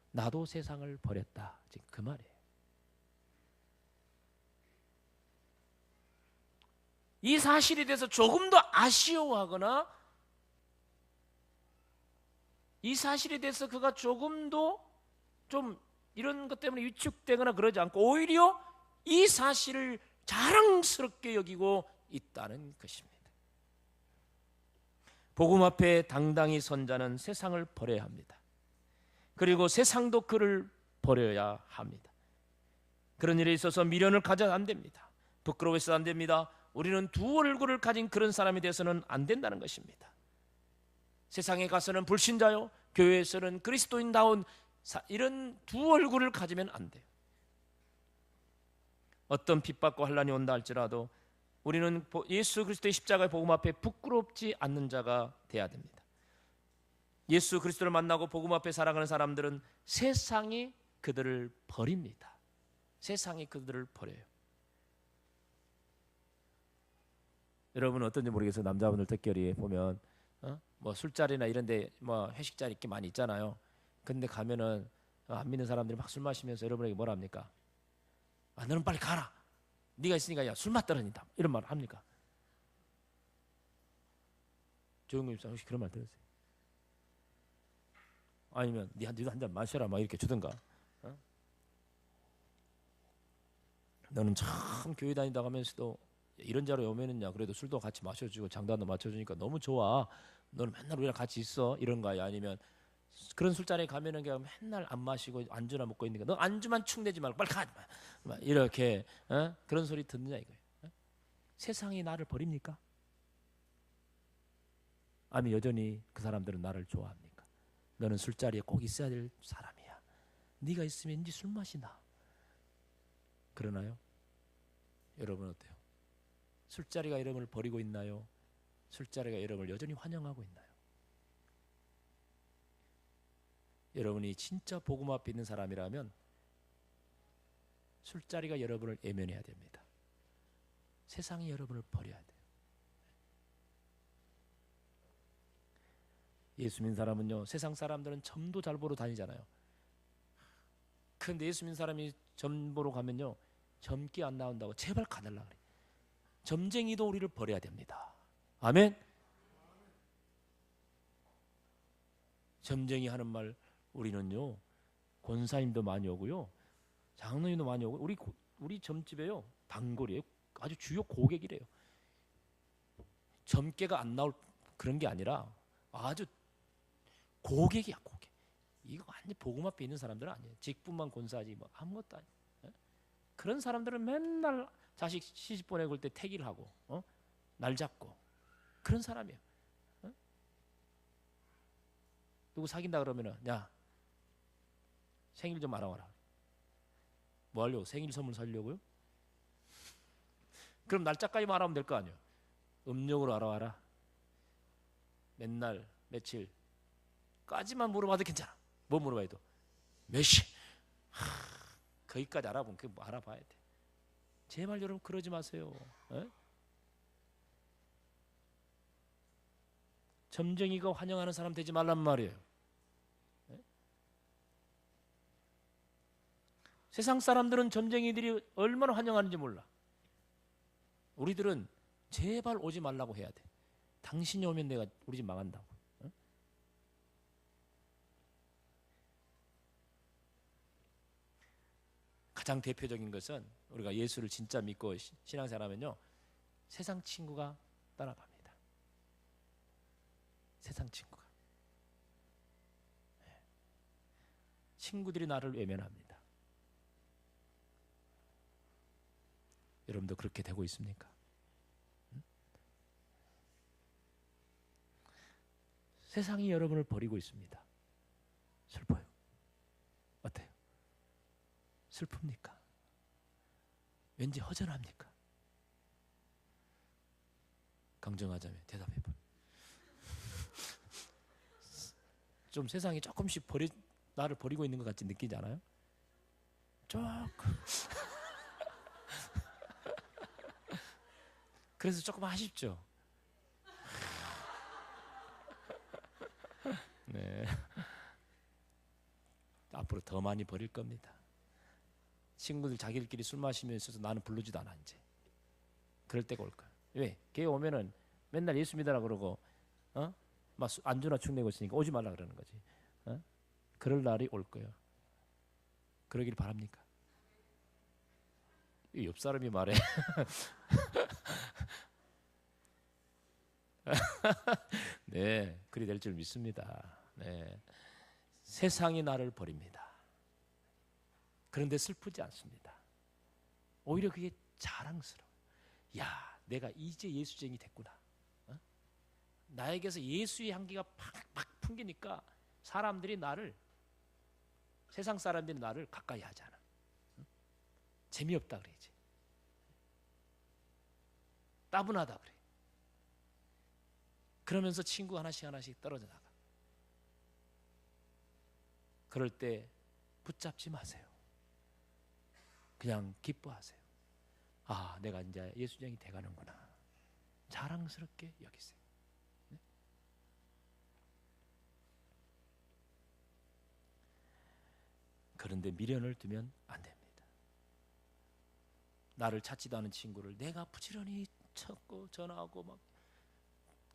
나도 세상을 버렸다. 지금 그 말이에요. 이 사실에 대해서 조금 더 아쉬워하거나 이 사실에 대해서 그가 조금도 좀 이런 것 때문에 위축되거나 그러지 않고 오히려 이 사실을 자랑스럽게 여기고 있다는 것입니다. 복음 앞에 당당히 선 자는 세상을 버려야 합니다. 그리고 세상도 그를 버려야 합니다. 그런 일에 있어서 미련을 가져도 안 됩니다. 부끄러워해서도 안 됩니다. 우리는 두 얼굴을 가진 그런 사람이 되어서는 안 된다는 것입니다. 세상에 가서는 불신자요, 교회에서는 그리스도인다운 이런 두 얼굴을 가지면 안 돼요. 어떤 핍박과 환난이 온다 할지라도 우리는 예수 그리스도의 십자가의 복음 앞에 부끄럽지 않는 자가 돼야 됩니다. 예수 그리스도를 만나고 복음 앞에 살아가는 사람들은 세상이 그들을 버립니다. 세상이 그들을 버려요. 여러분은 어떤지 모르겠어요. 남자분들 특별히 보면 뭐 술자리나 이런데 뭐 회식 자리 이렇게 많이 있잖아요. 근데 가면은 안 믿는 사람들이 막 술 마시면서 여러분에게 뭐라 합니까? 너는 빨리 가라. 네가 있으니까 야 술맛 떨어진다. 이런 말 합니까? 조영근 집사 혹시 그런 말 들으세요? 아니면 니도 한 잔 마셔라 막 이렇게 주든가. 너는 참 교회 다니다 가면서도 이런 자로 오면은야 그래도 술도 같이 마셔주고 장단도 맞춰주니까 너무 좋아. 너는 맨날 우리랑 같이 있어 이런 거야. 아니면 그런 술자리에 가면은 그냥 맨날 안 마시고 안주나 먹고 있는 거. 너 안주만 축내지 말고 빨리 가. 막 이렇게 그런 소리 듣느냐 이거예요. 세상이 나를 버립니까? 아니 여전히 그 사람들은 나를 좋아합니까? 너는 술자리에 꼭 있어야 될 사람이야. 네가 있으면 이제 술 맛이 나. 그러나요? 여러분 어때요? 술자리가 여러분을 버리고 있나요? 술자리가 여러분을 여전히 환영하고 있나요? 여러분이 진짜 복음 앞에 있는 사람이라면 술자리가 여러분을 애면해야 됩니다. 세상이 여러분을 버려야 돼요. 예수 믿는 사람은요, 세상 사람들은 점도 잘 보러 다니잖아요. 근데 예수 믿는 사람이 점 보러 가면요, 점기 안 나온다고 제발 가달라 그래. 점쟁이도 우리를 버려야 됩니다. 아멘. 점쟁이 하는 말 우리는요, 권사님도 많이 오고요, 장로님도 많이 오고, 우리 점집에요 단골이에요. 아주 주요 고객이래요. 점괘가 안 나올 그런 게 아니라 아주 고객이야, 고객. 이거 완전 복음 앞에 있는 사람들은 아니에요. 직분만 권사하지 뭐 아무것도 아니에요. 그런 사람들은 맨날 자식 시집 보내고 올 때 태기를 하고 날 잡고 그런 사람이에요. 누구 사귄다 그러면은 야 생일 좀 알아와라. 뭐 하려고? 생일 선물 사려고요? 그럼 날짜까지 말하면 될 거 아니에요. 음력으로 알아와라. 맨날 며칠까지만 물어봐도 괜찮아. 뭐 물어봐도 몇 시? 거기까지 알아보면 그 알아봐야 돼. 제발 여러분 그러지 마세요. 에? 점쟁이가 환영하는 사람 되지 말란 말이에요. 에? 세상 사람들은 점쟁이들이 얼마나 환영하는지 몰라. 우리들은 제발 오지 말라고 해야 돼. 당신이 오면 내가 우리 집 망한다고. 에? 가장 대표적인 것은 우리가 예수를 진짜 믿고 신앙생활하면요, 세상 친구가 따라갑니다. 세상 친구가. 친구들이 나를 외면합니다. 여러분도 그렇게 되고 있습니까? 세상이 여러분을 버리고 있습니다. 슬퍼요. 어때요? 슬픕니까? 왠지 허전합니까? 강정하자면 대답해봐. 좀 세상이 조금씩 나를 버리고 있는 것 같이 느끼지 않아요? 조금. 그래서 조금 아쉽죠? 네. 앞으로 더 많이 버릴 겁니다. 친구들 자기들끼리 술 마시면서 나는 부르지도 않아 이제. 그럴 때가 올 거야. 왜? 걔 오면은 맨날 예수 믿어라 그러고 막 안주나 축 내고 있으니까 오지 말라 그러는 거지. 그럴 날이 올 거예요. 그러길 바랍니까? 옆 사람이 말해. 네, 그리 될 줄 믿습니다. 네, 세상이 나를 버립니다. 그런데 슬프지 않습니다. 오히려 그게 자랑스러워. 야, 내가 이제 예수쟁이 됐구나. 나에게서 예수의 향기가 팍팍 풍기니까 사람들이 세상 사람들이 나를 가까이 하잖아. 재미없다 그래야지. 따분하다 그래. 그러면서 친구 하나씩 떨어져 나가. 그럴 때 붙잡지 마세요. 그냥 기뻐하세요. 아, 내가 이제 예수쟁이 돼가는구나. 자랑스럽게 여기세요. 네? 그런데 미련을 두면 안 됩니다. 나를 찾지도 않은 친구를 내가 부지런히 찾고 전화하고 막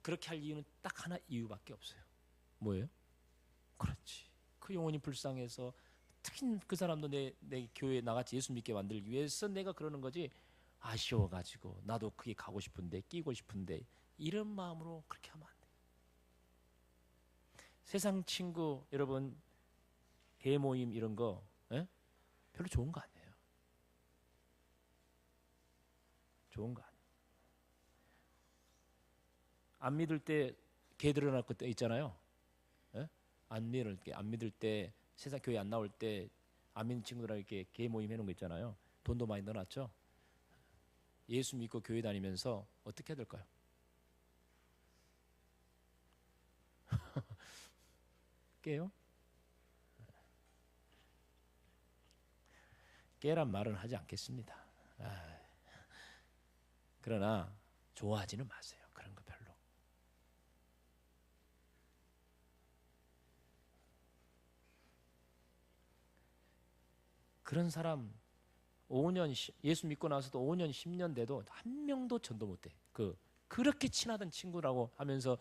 그렇게 할 이유는 딱 하나 이유밖에 없어요. 뭐예요? 그렇지. 그 영혼이 불쌍해서 특히 그 사람도 내 교회에 나같이 예수 믿게 만들기 위해서 내가 그러는 거지. 아쉬워가지고 나도 그게 가고 싶은데 끼고 싶은데 이런 마음으로 그렇게 하면 안 돼. 세상 친구 여러분 대모임 이런 거 별로 좋은 거 아니에요. 좋은 거 아니에요. 안 믿을 때 개 드러날 때 있잖아요. 안 믿을 때 세상 교회 안 나올 때 안 믿는 친구들하고 이렇게 개 모임 해놓은 거 있잖아요. 돈도 많이 넣어놨죠. 예수 믿고 교회 다니면서 어떻게 해야 될까요? 깨요? 깨란 말은 하지 않겠습니다. 그러나 좋아하지는 마세요. 그런 거 별로. 그런 사람 5년 예수 믿고 나서도 5년 10년 돼도 한 명도 전도 못해. 그렇게 친하던 친구라고 하면서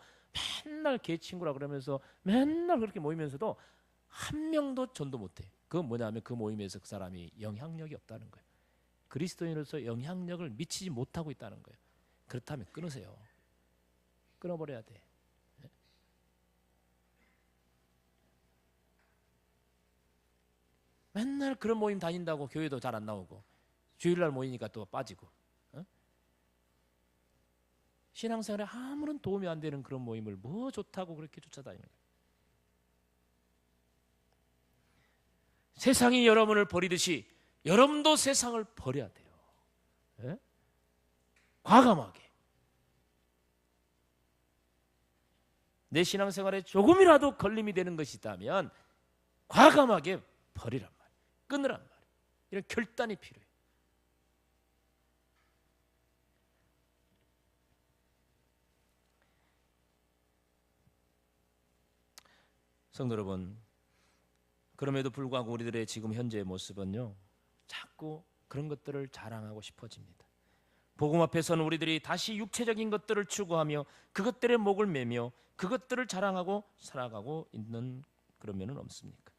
맨날 걔 친구라 그러면서 맨날 그렇게 모이면서도 한 명도 전도 못해. 그건 뭐냐면 그 모임에서 그 사람이 영향력이 없다는 거예요. 그리스도인으로서 영향력을 미치지 못하고 있다는 거예요. 그렇다면 끊으세요. 끊어버려야 돼. 맨날 그런 모임 다닌다고 교회도 잘 안 나오고 주일날 모이니까 또 빠지고, 신앙생활에 아무런 도움이 안 되는 그런 모임을 뭐 좋다고 그렇게 쫓아다니는 거예요. 세상이 여러분을 버리듯이 여러분도 세상을 버려야 돼요. 예? 과감하게. 내 신앙생활에 조금이라도 걸림이 되는 것이 있다면 과감하게 버리란 말이에요. 끊으란 말이에요. 이런 결단이 필요해요. 성도 여러분, 그럼에도 불구하고 우리들의 지금 현재의 모습은요, 자꾸 그런 것들을 자랑하고 싶어집니다. 복음 앞에서는 우리들이 다시 육체적인 것들을 추구하며 그것들의 목을 매며 그것들을 자랑하고 살아가고 있는 그런 면은 없습니까?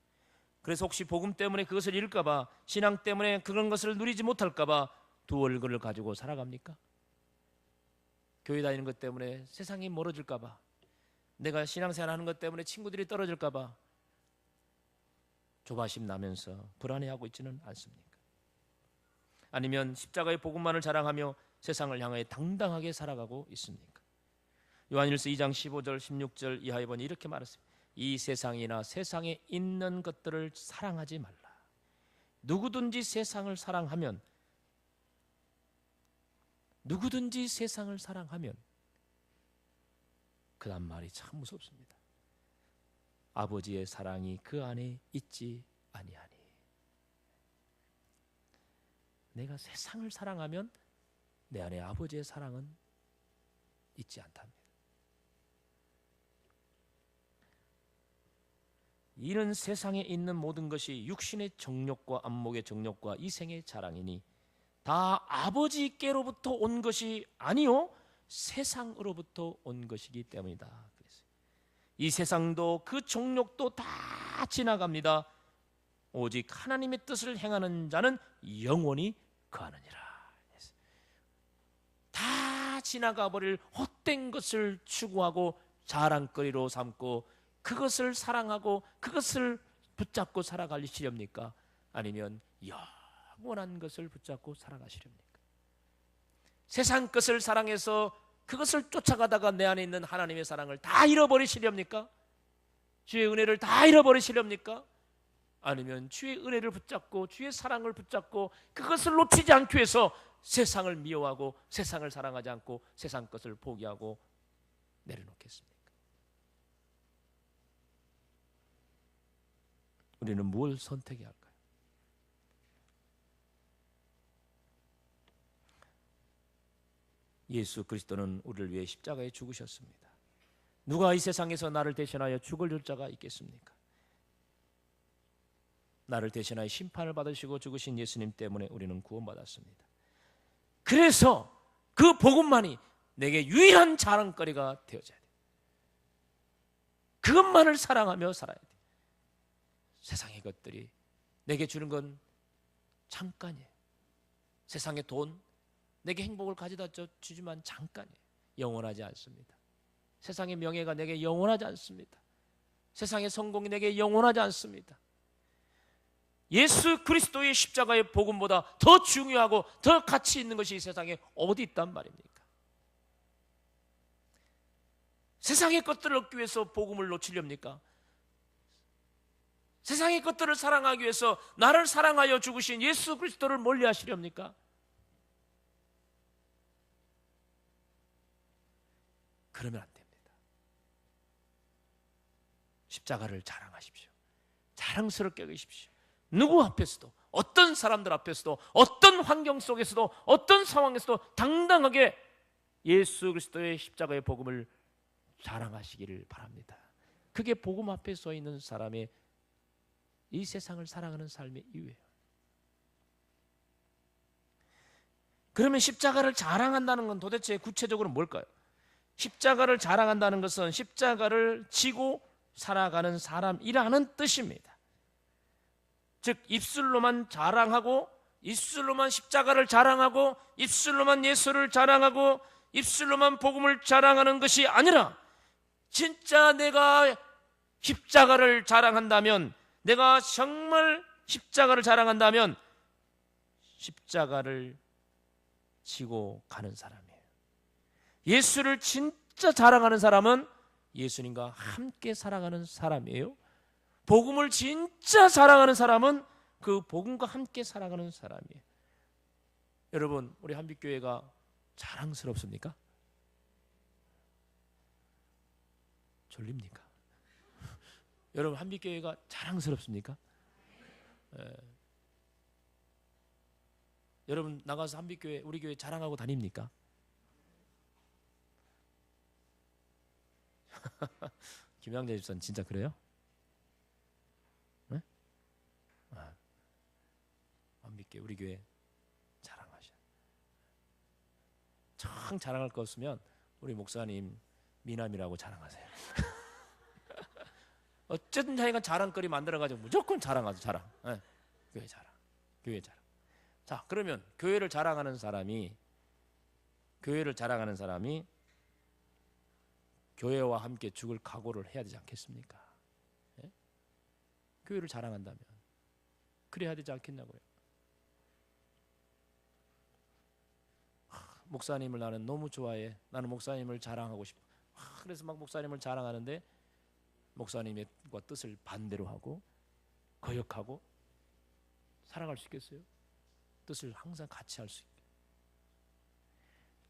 그래서 혹시 복음 때문에 그것을 잃을까 봐, 신앙 때문에 그런 것을 누리지 못할까 봐 두 얼굴을 가지고 살아갑니까? 교회 다니는 것 때문에 세상이 멀어질까 봐, 내가 신앙생활 하는 것 때문에 친구들이 떨어질까 봐 조바심 나면서 불안해하고 있지는 않습니까? 아니면 십자가의 복음만을 자랑하며 세상을 향해 당당하게 살아가고 있습니까? 요한일서 2장 15절 16절 이하에 보니 이렇게 말했습니다. 이 세상이나 세상에 있는 것들을 사랑하지 말라. 누구든지 세상을 사랑하면 그 다음 말이 참 무섭습니다. 아버지의 사랑이 그 안에 있지 아니하니. 내가 세상을 사랑하면 내 안에 아버지의 사랑은 있지 않답니다. 이는 세상에 있는 모든 것이 육신의 정욕과 안목의 정욕과 이생의 자랑이니 다 아버지께로부터 온 것이 아니요 세상으로부터 온 것이기 때문이다. 그랬어요. 이 세상도 그 정욕도 다 지나갑니다. 오직 하나님의 뜻을 행하는 자는 영원히 거하느니라. 다 지나가 버릴 헛된 것을 추구하고 자랑거리로 삼고 그것을 사랑하고 그것을 붙잡고 살아가시렵니까? 아니면 영원한 것을 붙잡고 살아가시렵니까? 세상 것을 사랑해서 그것을 쫓아가다가 내 안에 있는 하나님의 사랑을 다 잃어버리시렵니까? 주의 은혜를 다 잃어버리시렵니까? 아니면 주의 은혜를 붙잡고 주의 사랑을 붙잡고 그것을 놓치지 않기 위해서 세상을 미워하고 세상을 사랑하지 않고 세상 것을 포기하고 내려놓겠습니까? 우리는 뭘 선택해야 할까요? 예수 그리스도는 우리를 위해 십자가에 죽으셨습니다. 누가 이 세상에서 나를 대신하여 죽을 줄 자가 있겠습니까? 나를 대신하여 심판을 받으시고 죽으신 예수님 때문에 우리는 구원받았습니다. 그래서 그 복음만이 내게 유일한 자랑거리가 되어져야 돼요. 그것만을 사랑하며 살아야 돼요. 세상의 것들이 내게 주는 건 잠깐이에요. 세상의 돈 내게 행복을 가져다 주지만 잠깐이에요. 영원하지 않습니다. 세상의 명예가 내게 영원하지 않습니다. 세상의 성공이 내게 영원하지 않습니다. 예수 그리스도의 십자가의 복음보다 더 중요하고 더 가치 있는 것이 이 세상에 어디 있단 말입니까? 세상의 것들을 얻기 위해서 복음을 놓치렵니까? 세상의 것들을 사랑하기 위해서 나를 사랑하여 죽으신 예수 그리스도를 멀리하시렵니까? 그러면 안 됩니다. 십자가를 자랑하십시오. 자랑스럽게 여기십시오. 누구 앞에서도, 어떤 사람들 앞에서도, 어떤 환경 속에서도, 어떤 상황에서도 당당하게 예수 그리스도의 십자가의 복음을 자랑하시기를 바랍니다. 그게 복음 앞에 서 있는 사람의 이 세상을 사랑하는 삶의 이유예요. 그러면 십자가를 자랑한다는 건 도대체 구체적으로 뭘까요? 십자가를 자랑한다는 것은 십자가를 지고 살아가는 사람이라는 뜻입니다. 즉 입술로만 자랑하고 입술로만 십자가를 자랑하고 입술로만 예수를 자랑하고 입술로만 복음을 자랑하는 것이 아니라 진짜 내가 십자가를 자랑한다면, 내가 정말 십자가를 자랑한다면 십자가를 지고 가는 사람이에요. 예수를 진짜 자랑하는 사람은 예수님과 함께 살아가는 사람이에요. 복음을 진짜 사랑하는 사람은 그 복음과 함께 살아가는 사람이에요. 여러분, 우리 한빛교회가 자랑스럽습니까? 졸립니까? 여러분, 한빛교회가 자랑스럽습니까? 예. 여러분 나가서 한빛교회, 우리 교회 자랑하고 다닙니까? 김양재 집사님 진짜 그래요? 네? 아, 한빛교회, 우리 교회 자랑하셔. 참 자랑할 거 없으면 우리 목사님 미남이라고 자랑하세요. 어쨌든 자기가 자랑거리 만들어가지고 무조건 자랑하죠. 자랑. 네. 교회 자랑. 교회 자랑. 자, 그러면 교회를 자랑하는 사람이 교회와 함께 죽을 각오를 해야 되지 않겠습니까? 네? 교회를 자랑한다면 그래야 되지 않겠냐고요. 목사님을 나는 너무 좋아해. 나는 목사님을 자랑하고 싶어. 그래서 막 목사님을 자랑하는데 목사님의 뜻을 반대로 하고 거역하고 살아갈 수 있겠어요? 뜻을 항상 같이 할 수 있게.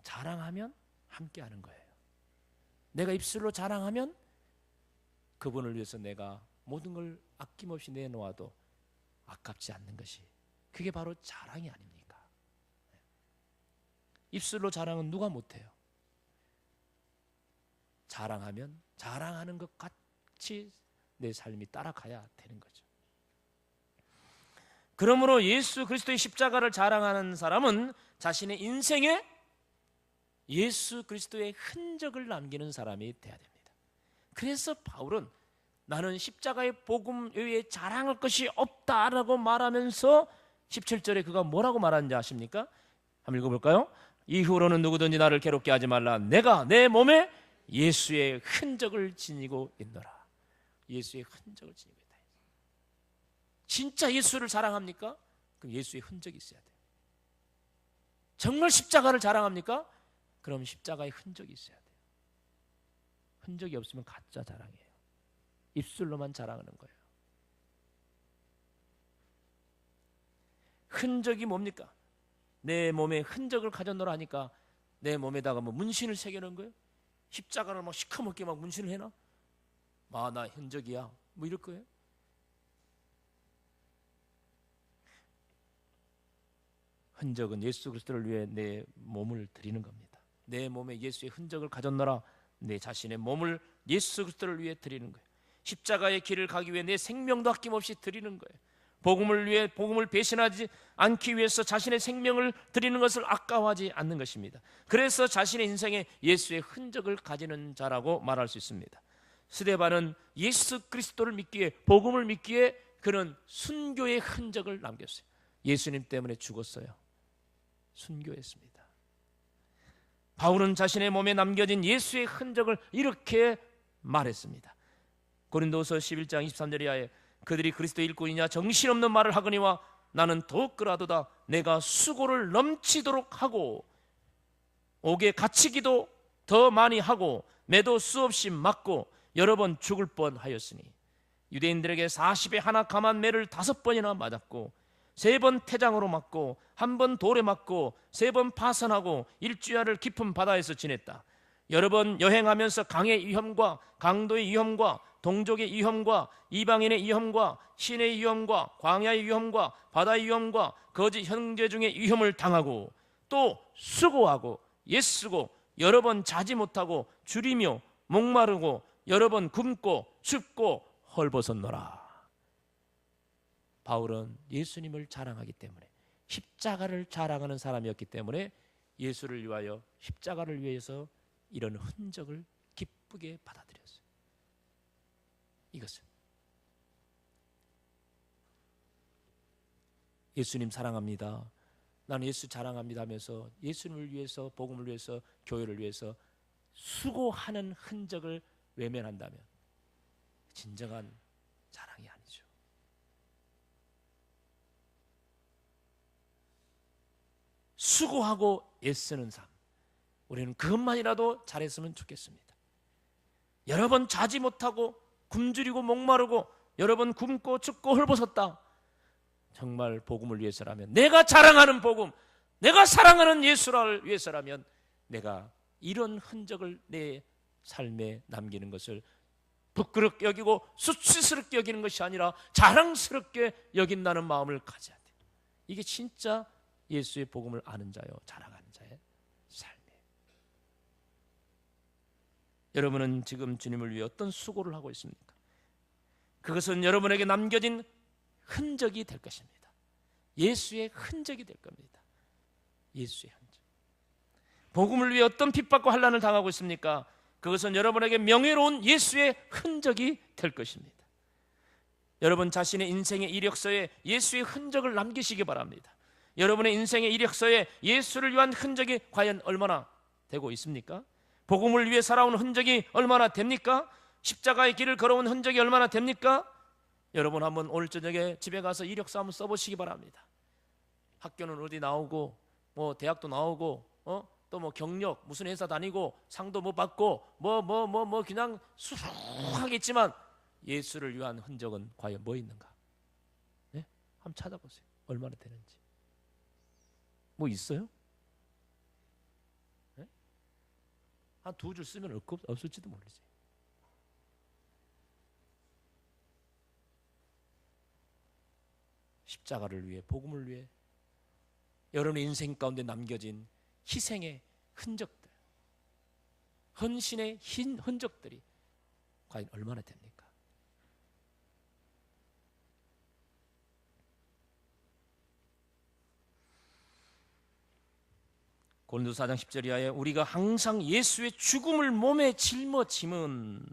자랑하면 함께 하는 거예요. 내가 입술로 자랑하면 그분을 위해서 내가 모든 걸 아낌없이 내놓아도 아깝지 않는 것이, 그게 바로 자랑이 아닙니까? 입술로 자랑은 누가 못해요? 자랑하면 자랑하는 것 같이 내 삶이 따라가야 되는 거죠. 그러므로 예수 그리스도의 십자가를 자랑하는 사람은 자신의 인생에 예수 그리스도의 흔적을 남기는 사람이 돼야 됩니다. 그래서 바울은 나는 십자가의 복음 외에 자랑할 것이 없다라고 말하면서 17절에 그가 뭐라고 말하는지 아십니까? 한번 읽어볼까요? 이후로는 누구든지 나를 괴롭게 하지 말라. 내가 내 몸에 예수의 흔적을 지니고 있노라. 예수의 흔적을 지니고 있다. 진짜 예수를 자랑합니까? 그럼 예수의 흔적이 있어야 돼요. 정말 십자가를 자랑합니까? 그럼 십자가의 흔적이 있어야 돼요. 흔적이 없으면 가짜 자랑이에요. 입술로만 자랑하는 거예요. 흔적이 뭡니까? 내 몸에 흔적을 가져놓으라 하니까 내 몸에다가 뭐 문신을 새겨놓은 거예요? 십자가를 막 시커멓게 막 문신을 해놔? 나 흔적이야. 뭐 이럴 거예요? 흔적은 예수 그리스도를 위해 내 몸을 드리는 겁니다. 내 몸에 예수의 흔적을 가져놓으라. 내 자신의 몸을 예수 그리스도를 위해 드리는 거예요. 십자가의 길을 가기 위해 내 생명도 아낌없이 드리는 거예요. 복음을 위해, 복음을 배신하지 않기 위해서 자신의 생명을 드리는 것을 아까워하지 않는 것입니다. 그래서 자신의 인생에 예수의 흔적을 가지는 자라고 말할 수 있습니다. 스데반은 예수 그리스도를 믿기에, 복음을 믿기에 그는 순교의 흔적을 남겼어요. 예수님 때문에 죽었어요. 순교했습니다. 바울은 자신의 몸에 남겨진 예수의 흔적을 이렇게 말했습니다. 고린도서 11장 23절 이하에 그들이 그리스도 일꾼이냐 정신없는 말을 하거니와 나는 더욱 그라도다. 내가 수고를 넘치도록 하고 옥에 갇히기도 더 많이 하고 매도 수없이 맞고 여러 번 죽을 뻔하였으니 유대인들에게 40에 하나 감한 매를 5번이나 맞았고 3번 태장으로 맞고 1번 돌에 맞고 3번 파선하고 일주야를 깊은 바다에서 지냈다. 여러 번 여행하면서 강의 위험과 강도의 위험과 동족의 위험과 이방인의 위험과 신의 위험과 광야의 위험과 바다의 위험과 거짓 형제 중의 위험을 당하고 또 수고하고 애쓰고 여러 번 자지 못하고 줄이며 목마르고 여러 번 굶고 춥고 헐벗었노라. 바울은 예수님을 자랑하기 때문에, 십자가를 자랑하는 사람이었기 때문에 예수를 위하여, 십자가를 위해서 이런 흔적을 기쁘게 받아들였어요. 이것은 예수님 사랑합니다, 나는 예수 자랑합니다 하면서 예수님을 위해서, 복음을 위해서, 교회를 위해서 수고하는 흔적을 외면한다면 진정한 자랑이 아니죠. 수고하고 애쓰는 삶, 우리는 그것만이라도 잘했으면 좋겠습니다. 여러 번 자지 못하고 굶주리고 목마르고 여러 번 굶고 춥고 헐벗었다. 정말 복음을 위해서라면, 내가 자랑하는 복음, 내가 사랑하는 예수를 위해서라면 내가 이런 흔적을 내 삶에 남기는 것을 부끄럽게 여기고 수치스럽게 여기는 것이 아니라 자랑스럽게 여긴다는 마음을 가져야 돼요. 이게 진짜 예수의 복음을 아는 자요, 자랑하는 자의 삶이에요. 여러분은 지금 주님을 위해 어떤 수고를 하고 있습니까? 그것은 여러분에게 남겨진 흔적이 될 것입니다. 예수의 흔적이 될 겁니다. 예수의 흔적. 복음을 위해 어떤 핍박과 환난을 당하고 있습니까? 그것은 여러분에게 명예로운 예수의 흔적이 될 것입니다. 여러분 자신의 인생의 이력서에 예수의 흔적을 남기시기 바랍니다. 여러분의 인생의 이력서에 예수를 위한 흔적이 과연 얼마나 되고 있습니까? 복음을 위해 살아온 흔적이 얼마나 됩니까? 십자가의 길을 걸어온 흔적이 얼마나 됩니까? 여러분 한번 오늘 저녁에 집에 가서 이력서 한번 써보시기 바랍니다. 학교는 어디 나오고 뭐 대학도 나오고 또 뭐 경력 무슨 회사 다니고 상도 뭐 받고 뭐 그냥 수수하겠지만 예수를 위한 흔적은 과연 뭐 있는가? 네? 한번 찾아보세요. 얼마나 되는지. 뭐 있어요? 네? 한 두 줄 쓰면 없을지도 모르지. 십자가를 위해, 복음을 위해 여러분의 인생 가운데 남겨진 희생의 흔적들, 헌신의 흔적들이 과연 얼마나 됩니까? 고린도서 4장 10절 이하에 우리가 항상 예수의 죽음을 몸에 짊어짐은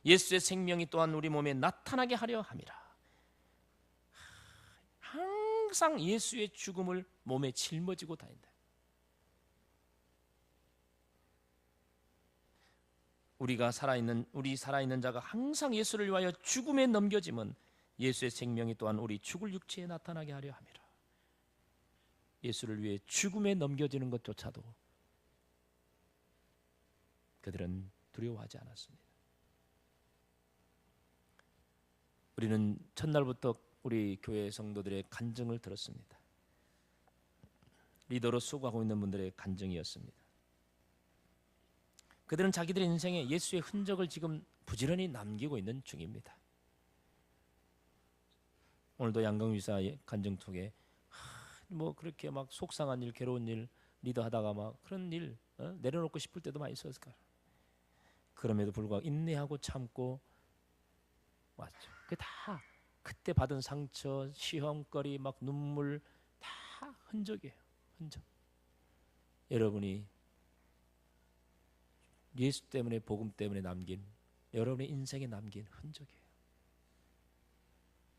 예수의 생명이 또한 우리 몸에 나타나게 하려 함이라. 항상 예수의 죽음을 몸에 짊어지고 다닌다. 우리 살아있는 자가 항상 예수를 위하여 죽음에 넘겨짐은 예수의 생명이 또한 우리 죽을 육체에 나타나게 하려 함이라. 예수를 위해 죽음에 넘겨지는 것조차도 그들은 두려워하지 않았습니다. 우리는 첫날부터 우리 교회 성도들의 간증을 들었습니다. 리더로 수고하고 있는 분들의 간증이었습니다. 그들은 자기들의 인생에 예수의 흔적을 지금 부지런히 남기고 있는 중입니다. 오늘도 양강위사의 간증 속에 뭐 그렇게 막 속상한 일, 괴로운 일 리더하다가 막 그런 일 내려놓고 싶을 때도 많이 있었을 거예요. 그럼에도 불구하고 인내하고 참고 왔죠. 그게 다 그때 받은 상처, 시험거리, 막 눈물 다 흔적이에요. 흔적. 여러분이 예수 때문에, 복음 때문에 남긴, 여러분의 인생에 남긴 흔적이에요.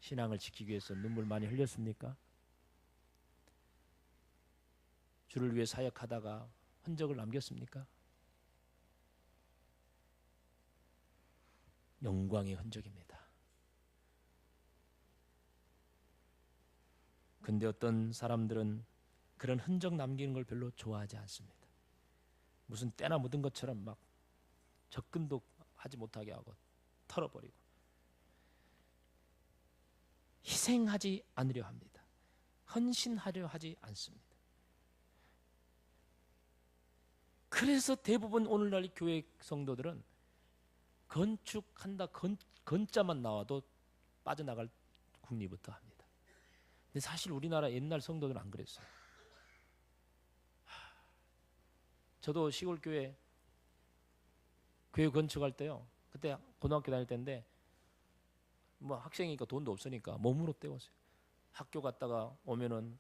신앙을 지키기 위해서 눈물 많이 흘렸습니까? 주를 위해 사역하다가 흔적을 남겼습니까? 영광의 흔적입니다. 근데 어떤 사람들은 그런 흔적 남기는 걸 별로 좋아하지 않습니다. 무슨 때나 묻은 것처럼 막 접근도 하지 못하게 하고 털어버리고 희생하지 않으려 합니다. 헌신하려 하지 않습니다. 그래서 대부분 오늘날 교회 성도들은 건축한다 건자만 나와도 빠져나갈 궁리부터 합니다. 근데 사실 우리나라 옛날 성도들은 안 그랬어요. 저도 시골 교회 건축할 때요. 그때 고등학교 다닐 때인데 뭐 학생이니까 돈도 없으니까 몸으로 때웠어요. 학교 갔다가 오면은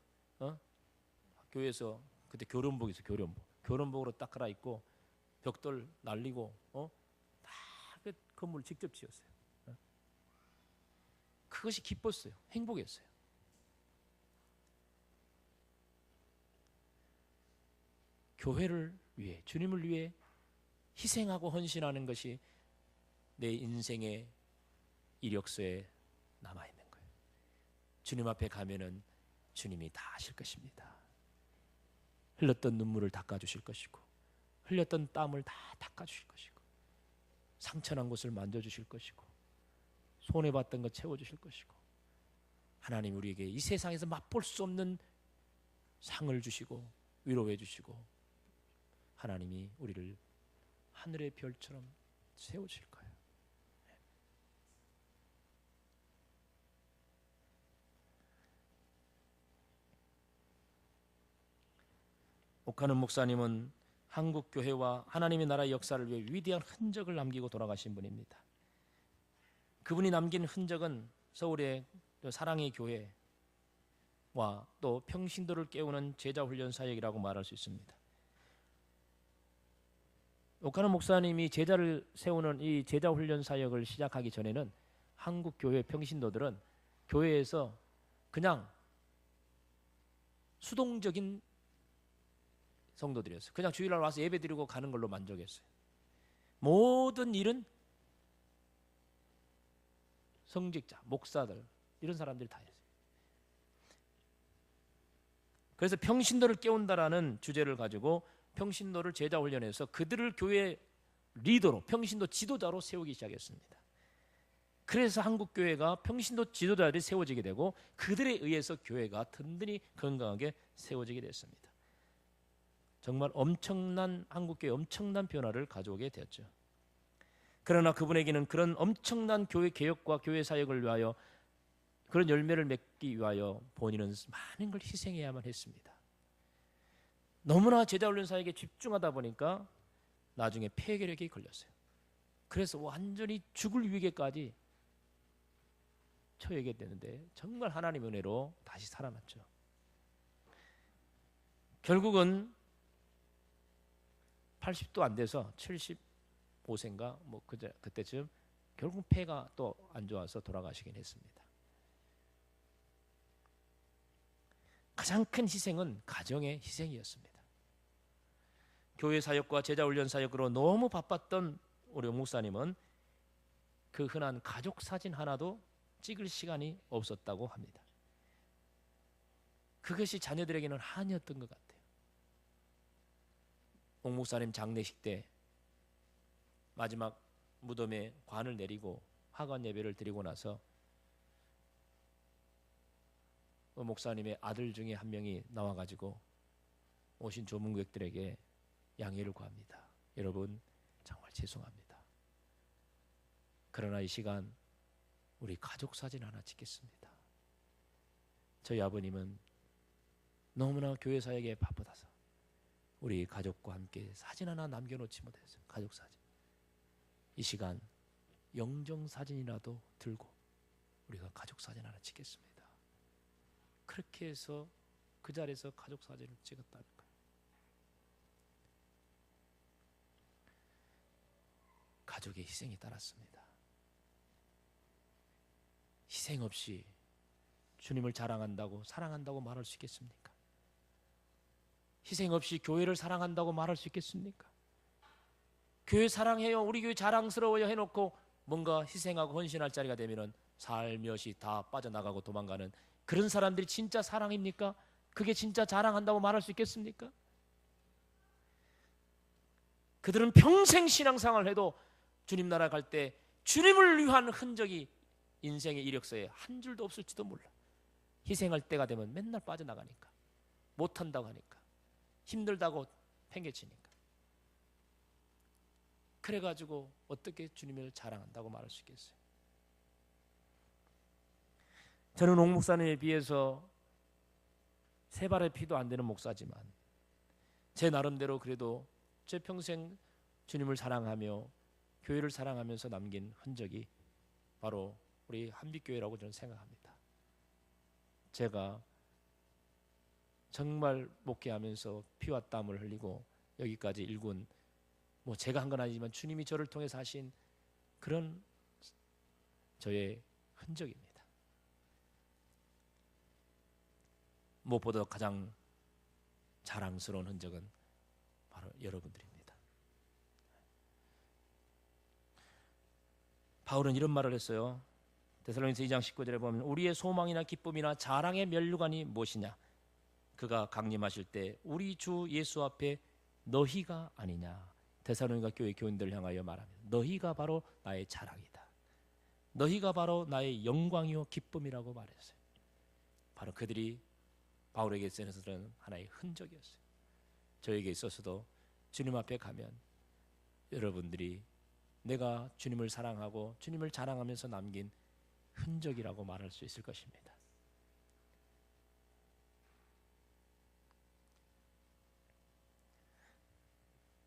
교회에서 그때 교련복 있어, 교련복으로 딱 갈아입고 벽돌 날리고 다 그 건물 직접 지었어요. 그것이 기뻤어요. 행복했어요. 교회를 위해, 주님을 위해 희생하고 헌신하는 것이 내 인생의 이력서에 남아있는 거예요. 주님 앞에 가면은 주님이 다 하실 것입니다. 흘렸던 눈물을 닦아주실 것이고 흘렸던 땀을 다 닦아주실 것이고 상처난 곳을 만져주실 것이고 손해봤던 것 채워주실 것이고 하나님 우리에게 이 세상에서 맛볼 수 없는 상을 주시고 위로해 주시고 하나님이 우리를 하늘의 별처럼 세워주실 거예요. 옥하는 목사님은 한국 교회와 하나님의 나라의 역사를 위해 위대한 흔적을 남기고 돌아가신 분입니다. 그분이 남긴 흔적은 서울의 사랑의 교회와 또 평신도를 깨우는 제자훈련 사역이라고 말할 수 있습니다. 옥하는 목사님이 제자를 세우는 이 제자훈련 사역을 시작하기 전에는 한국 교회 평신도들은 교회에서 그냥 수동적인 성도들이었어요. 그냥 주일날 와서 예배드리고 가는 걸로 만족했어요. 모든 일은 성직자, 목사들 이런 사람들이 다 했어요. 그래서 평신도를 깨운다라는 주제를 가지고 평신도를 제자 훈련해서 그들을 교회 리더로 평신도 지도자로 세우기 시작했습니다. 그래서 한국 교회가 평신도 지도자들이 세워지게 되고 그들에 의해서 교회가 든든히 건강하게 세워지게 됐습니다. 정말 엄청난 한국교회 엄청난 변화를 가져오게 되었죠. 그러나 그분에게는 그런 엄청난 교회 개혁과 교회 사역을 위하여 그런 열매를 맺기 위하여 본인은 많은 걸 희생해야만 했습니다. 너무나 제자훈련 사역에 집중하다 보니까 나중에 폐결핵이 걸렸어요. 그래서 완전히 죽을 위기까지 처하게 되는데 정말 하나님의 은혜로 다시 살아났죠. 결국은 80도 안 돼서 75세인가 뭐 그때쯤 결국 폐가 또 안 좋아서 돌아가시긴 했습니다. 가장 큰 희생은 가정의 희생이었습니다. 교회 사역과 제자 훈련 사역으로 너무 바빴던 우리 목사님은 그 흔한 가족 사진 하나도 찍을 시간이 없었다고 합니다. 그것이 자녀들에게는 한이었던 것 같아요. 옥 목사님 장례식 때 마지막 무덤에 관을 내리고 화관 예배를 드리고 나서 목사님의 아들 중에 한 명이 나와가지고 오신 조문객들에게 양해를 구합니다. 여러분 정말 죄송합니다. 그러나 이 시간 우리 가족 사진 하나 찍겠습니다. 저희 아버님은 너무나 교회 사역에 바쁘다서 우리 가족과 함께 사진 하나 남겨놓지 못했어요. 가족 사진. 이 시간 영정 사진이라도 들고 우리가 가족 사진 하나 찍겠습니다. 그렇게 해서 그 자리에서 가족 사진을 찍었다는 거예요. 가족의 희생이 따랐습니다. 희생 없이 주님을 자랑한다고 사랑한다고 말할 수 있겠습니까? 희생 없이 교회를 사랑한다고 말할 수 있겠습니까? 교회 사랑해요, 우리 교회 자랑스러워요 해놓고 뭔가 희생하고 헌신할 자리가 되면은 살며시 다 빠져나가고 도망가는 그런 사람들이 진짜 사랑입니까? 그게 진짜 자랑한다고 말할 수 있겠습니까? 그들은 평생 신앙생활을 해도 주님 나라 갈 때 주님을 위한 흔적이 인생의 이력서에 한 줄도 없을지도 몰라. 희생할 때가 되면 맨날 빠져나가니까, 못한다고 하니까, 힘들다고 팽개치니까. 그래가지고 어떻게 주님을 자랑한다고 말할 수 있겠어요? 저는 옥 목사님에 비해서 세 발의 피도 안 되는 목사지만 제 나름대로 그래도 제 평생 주님을 사랑하며 교회를 사랑하면서 남긴 흔적이 바로 우리 한빛교회라고 저는 생각합니다. 제가 정말 목회하면서 피와 땀을 흘리고 여기까지 일군 뭐 제가 한 건 아니지만 주님이 저를 통해서 하신 그런 저의 흔적입니다. 무엇보다 가장 자랑스러운 흔적은 바로 여러분들입니다. 바울은 이런 말을 했어요. 데살로니가서 2장 19절에 보면 우리의 소망이나 기쁨이나 자랑의 면류관이 무엇이냐? 그가 강림하실 때 우리 주 예수 앞에 너희가 아니냐, 데살로니가 교회 교인들을 향하여 말합니다. 너희가 바로 나의 자랑이다. 너희가 바로 나의 영광이요 기쁨이라고 말했어요. 바로 그들이 바울에게 있어서는 하나의 흔적이었어요. 저에게 있어서도 주님 앞에 가면 여러분들이 내가 주님을 사랑하고 주님을 자랑하면서 남긴 흔적이라고 말할 수 있을 것입니다.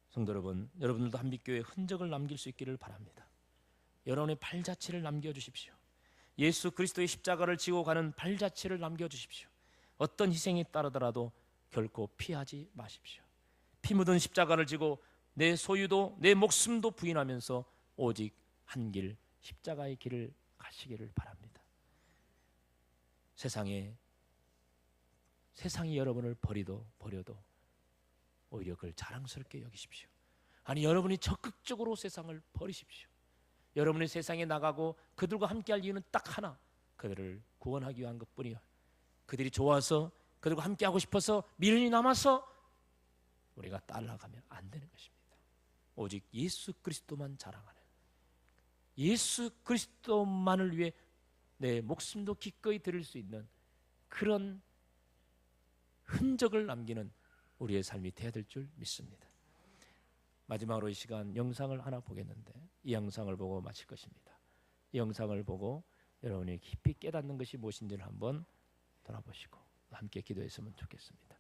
성도 여러분, 여러분들도 한빛교회에 흔적을 남길 수 있기를 바랍니다. 여러분의 발자취를 남겨주십시오. 예수 그리스도의 십자가를 지고 가는 발자취를 남겨주십시오. 어떤 희생이 따르더라도 결코 피하지 마십시오. 피 묻은 십자가를 지고 내 소유도 내 목숨도 부인하면서 오직 한 길, 십자가의 길을 가시기를 바랍니다. 세상이 여러분을 버려도 오히려 그걸 자랑스럽게 여기십시오. 아니, 여러분이 적극적으로 세상을 버리십시오. 여러분이 세상에 나가고 그들과 함께할 이유는 딱 하나, 그들을 구원하기 위한 것뿐이요. 그들이 좋아서 그들과 함께하고 싶어서 미련이 남아서 우리가 따라가면 안 되는 것입니다. 오직 예수 그리스도만 자랑하는, 예수 그리스도만을 위해 내 목숨도 기꺼이 드릴 수 있는 그런 흔적을 남기는 우리의 삶이 되어야 될 줄 믿습니다. 마지막으로 이 시간 영상을 하나 보겠는데, 이 영상을 보고 마칠 것입니다. 이 영상을 보고 여러분이 깊이 깨닫는 것이 무엇인지를 한번 돌아보시고 함께 기도했으면 좋겠습니다.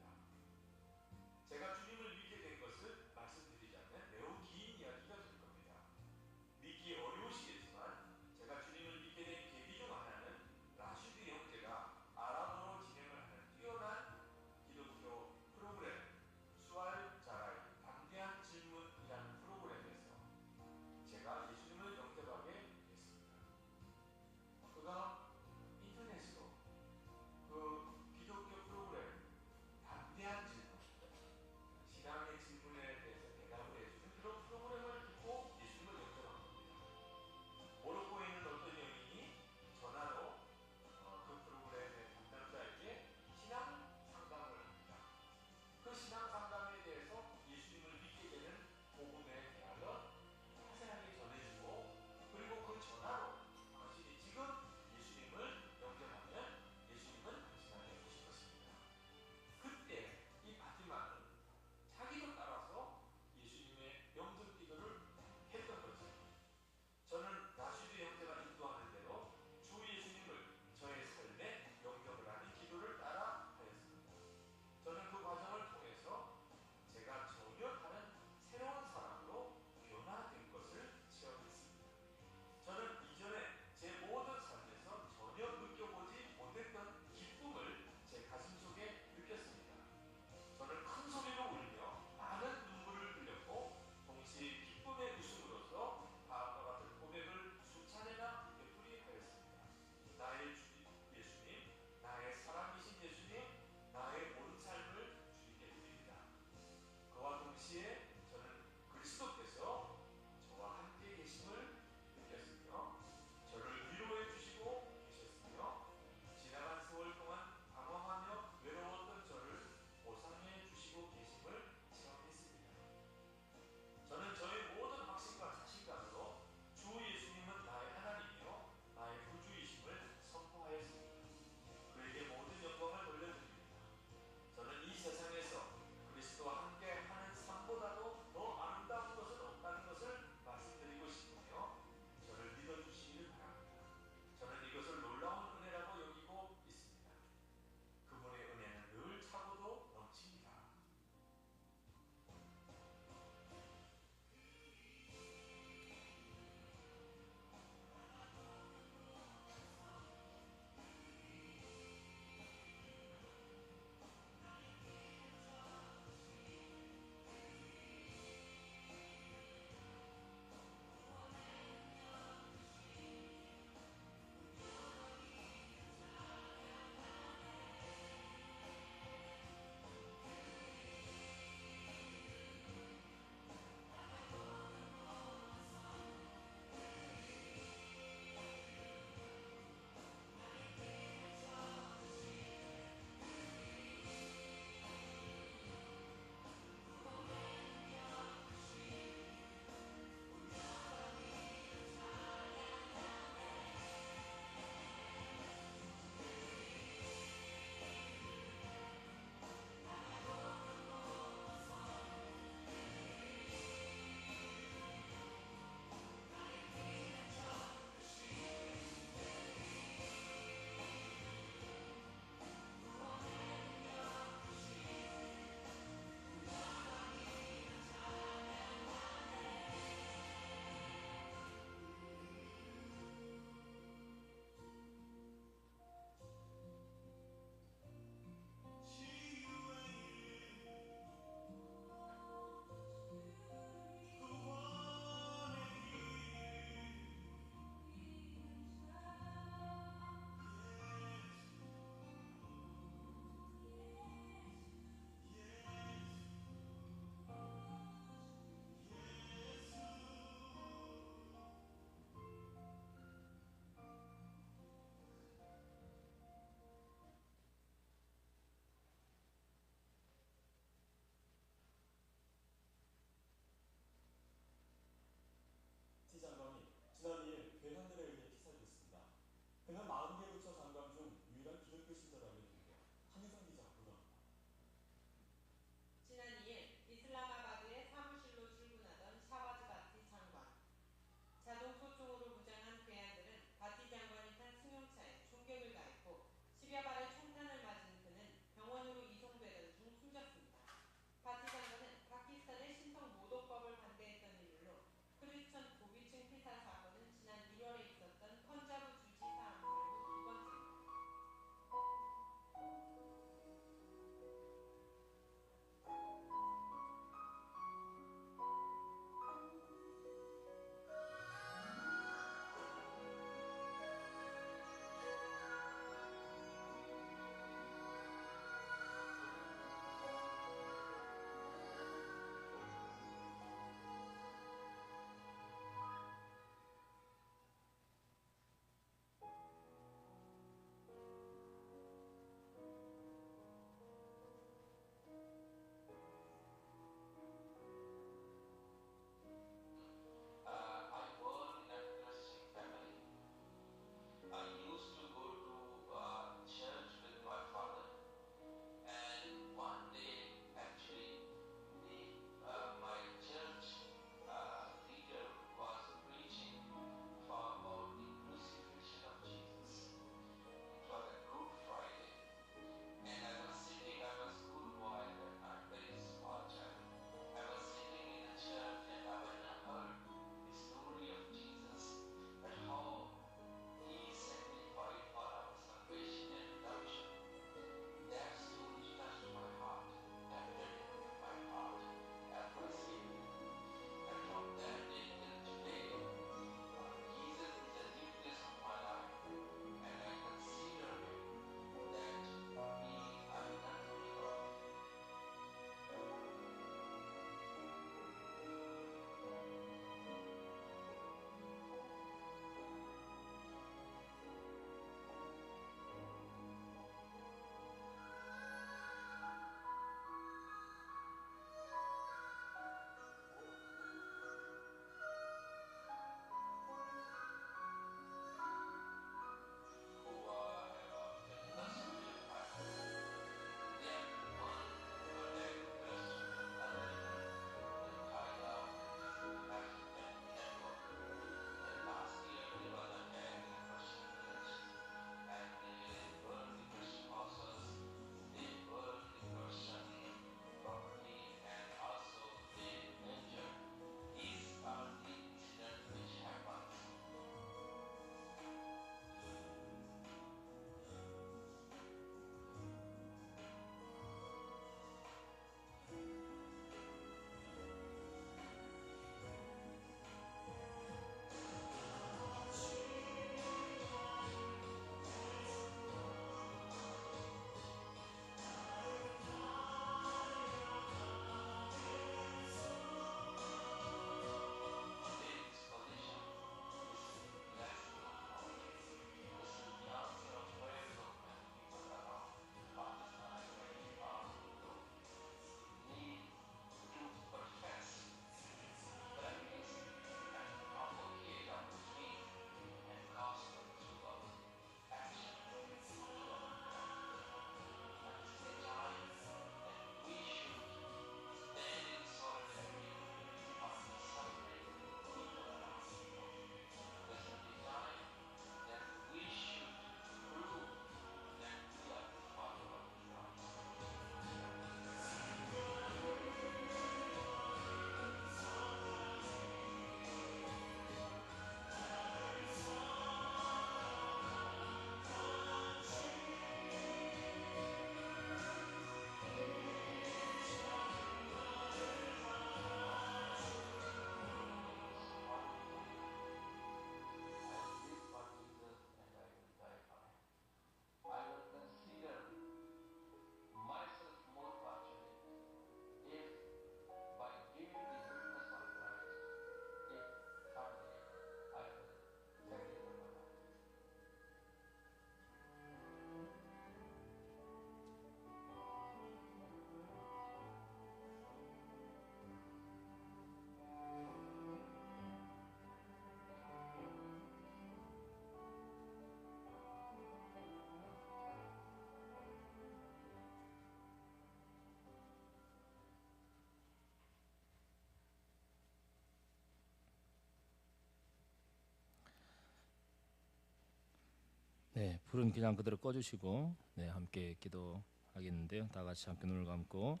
네, 불은 그냥 그대로 꺼주시고 네, 함께 기도하겠는데요. 다 같이 함께 눈을 감고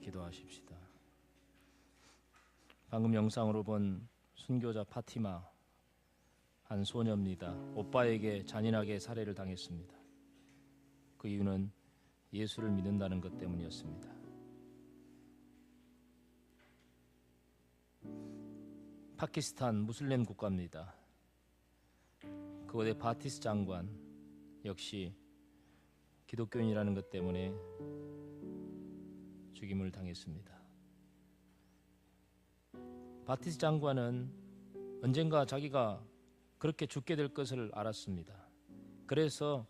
기도하십시다. 방금 영상으로 본 순교자 파티마 한 소녀입니다. 오빠에게 잔인하게 살해를 당했습니다. 그 이유는 예수를 믿는다는 것 때문이었습니다. 파키스탄 무슬림 국가입니다. 그곳의 바티스 장관 역시 기독교인이라는 것 때문에 죽임을 당했습니다. 바티스 장관은 언젠가 자기가 그렇게 죽게 될 것을 알았습니다. 그래서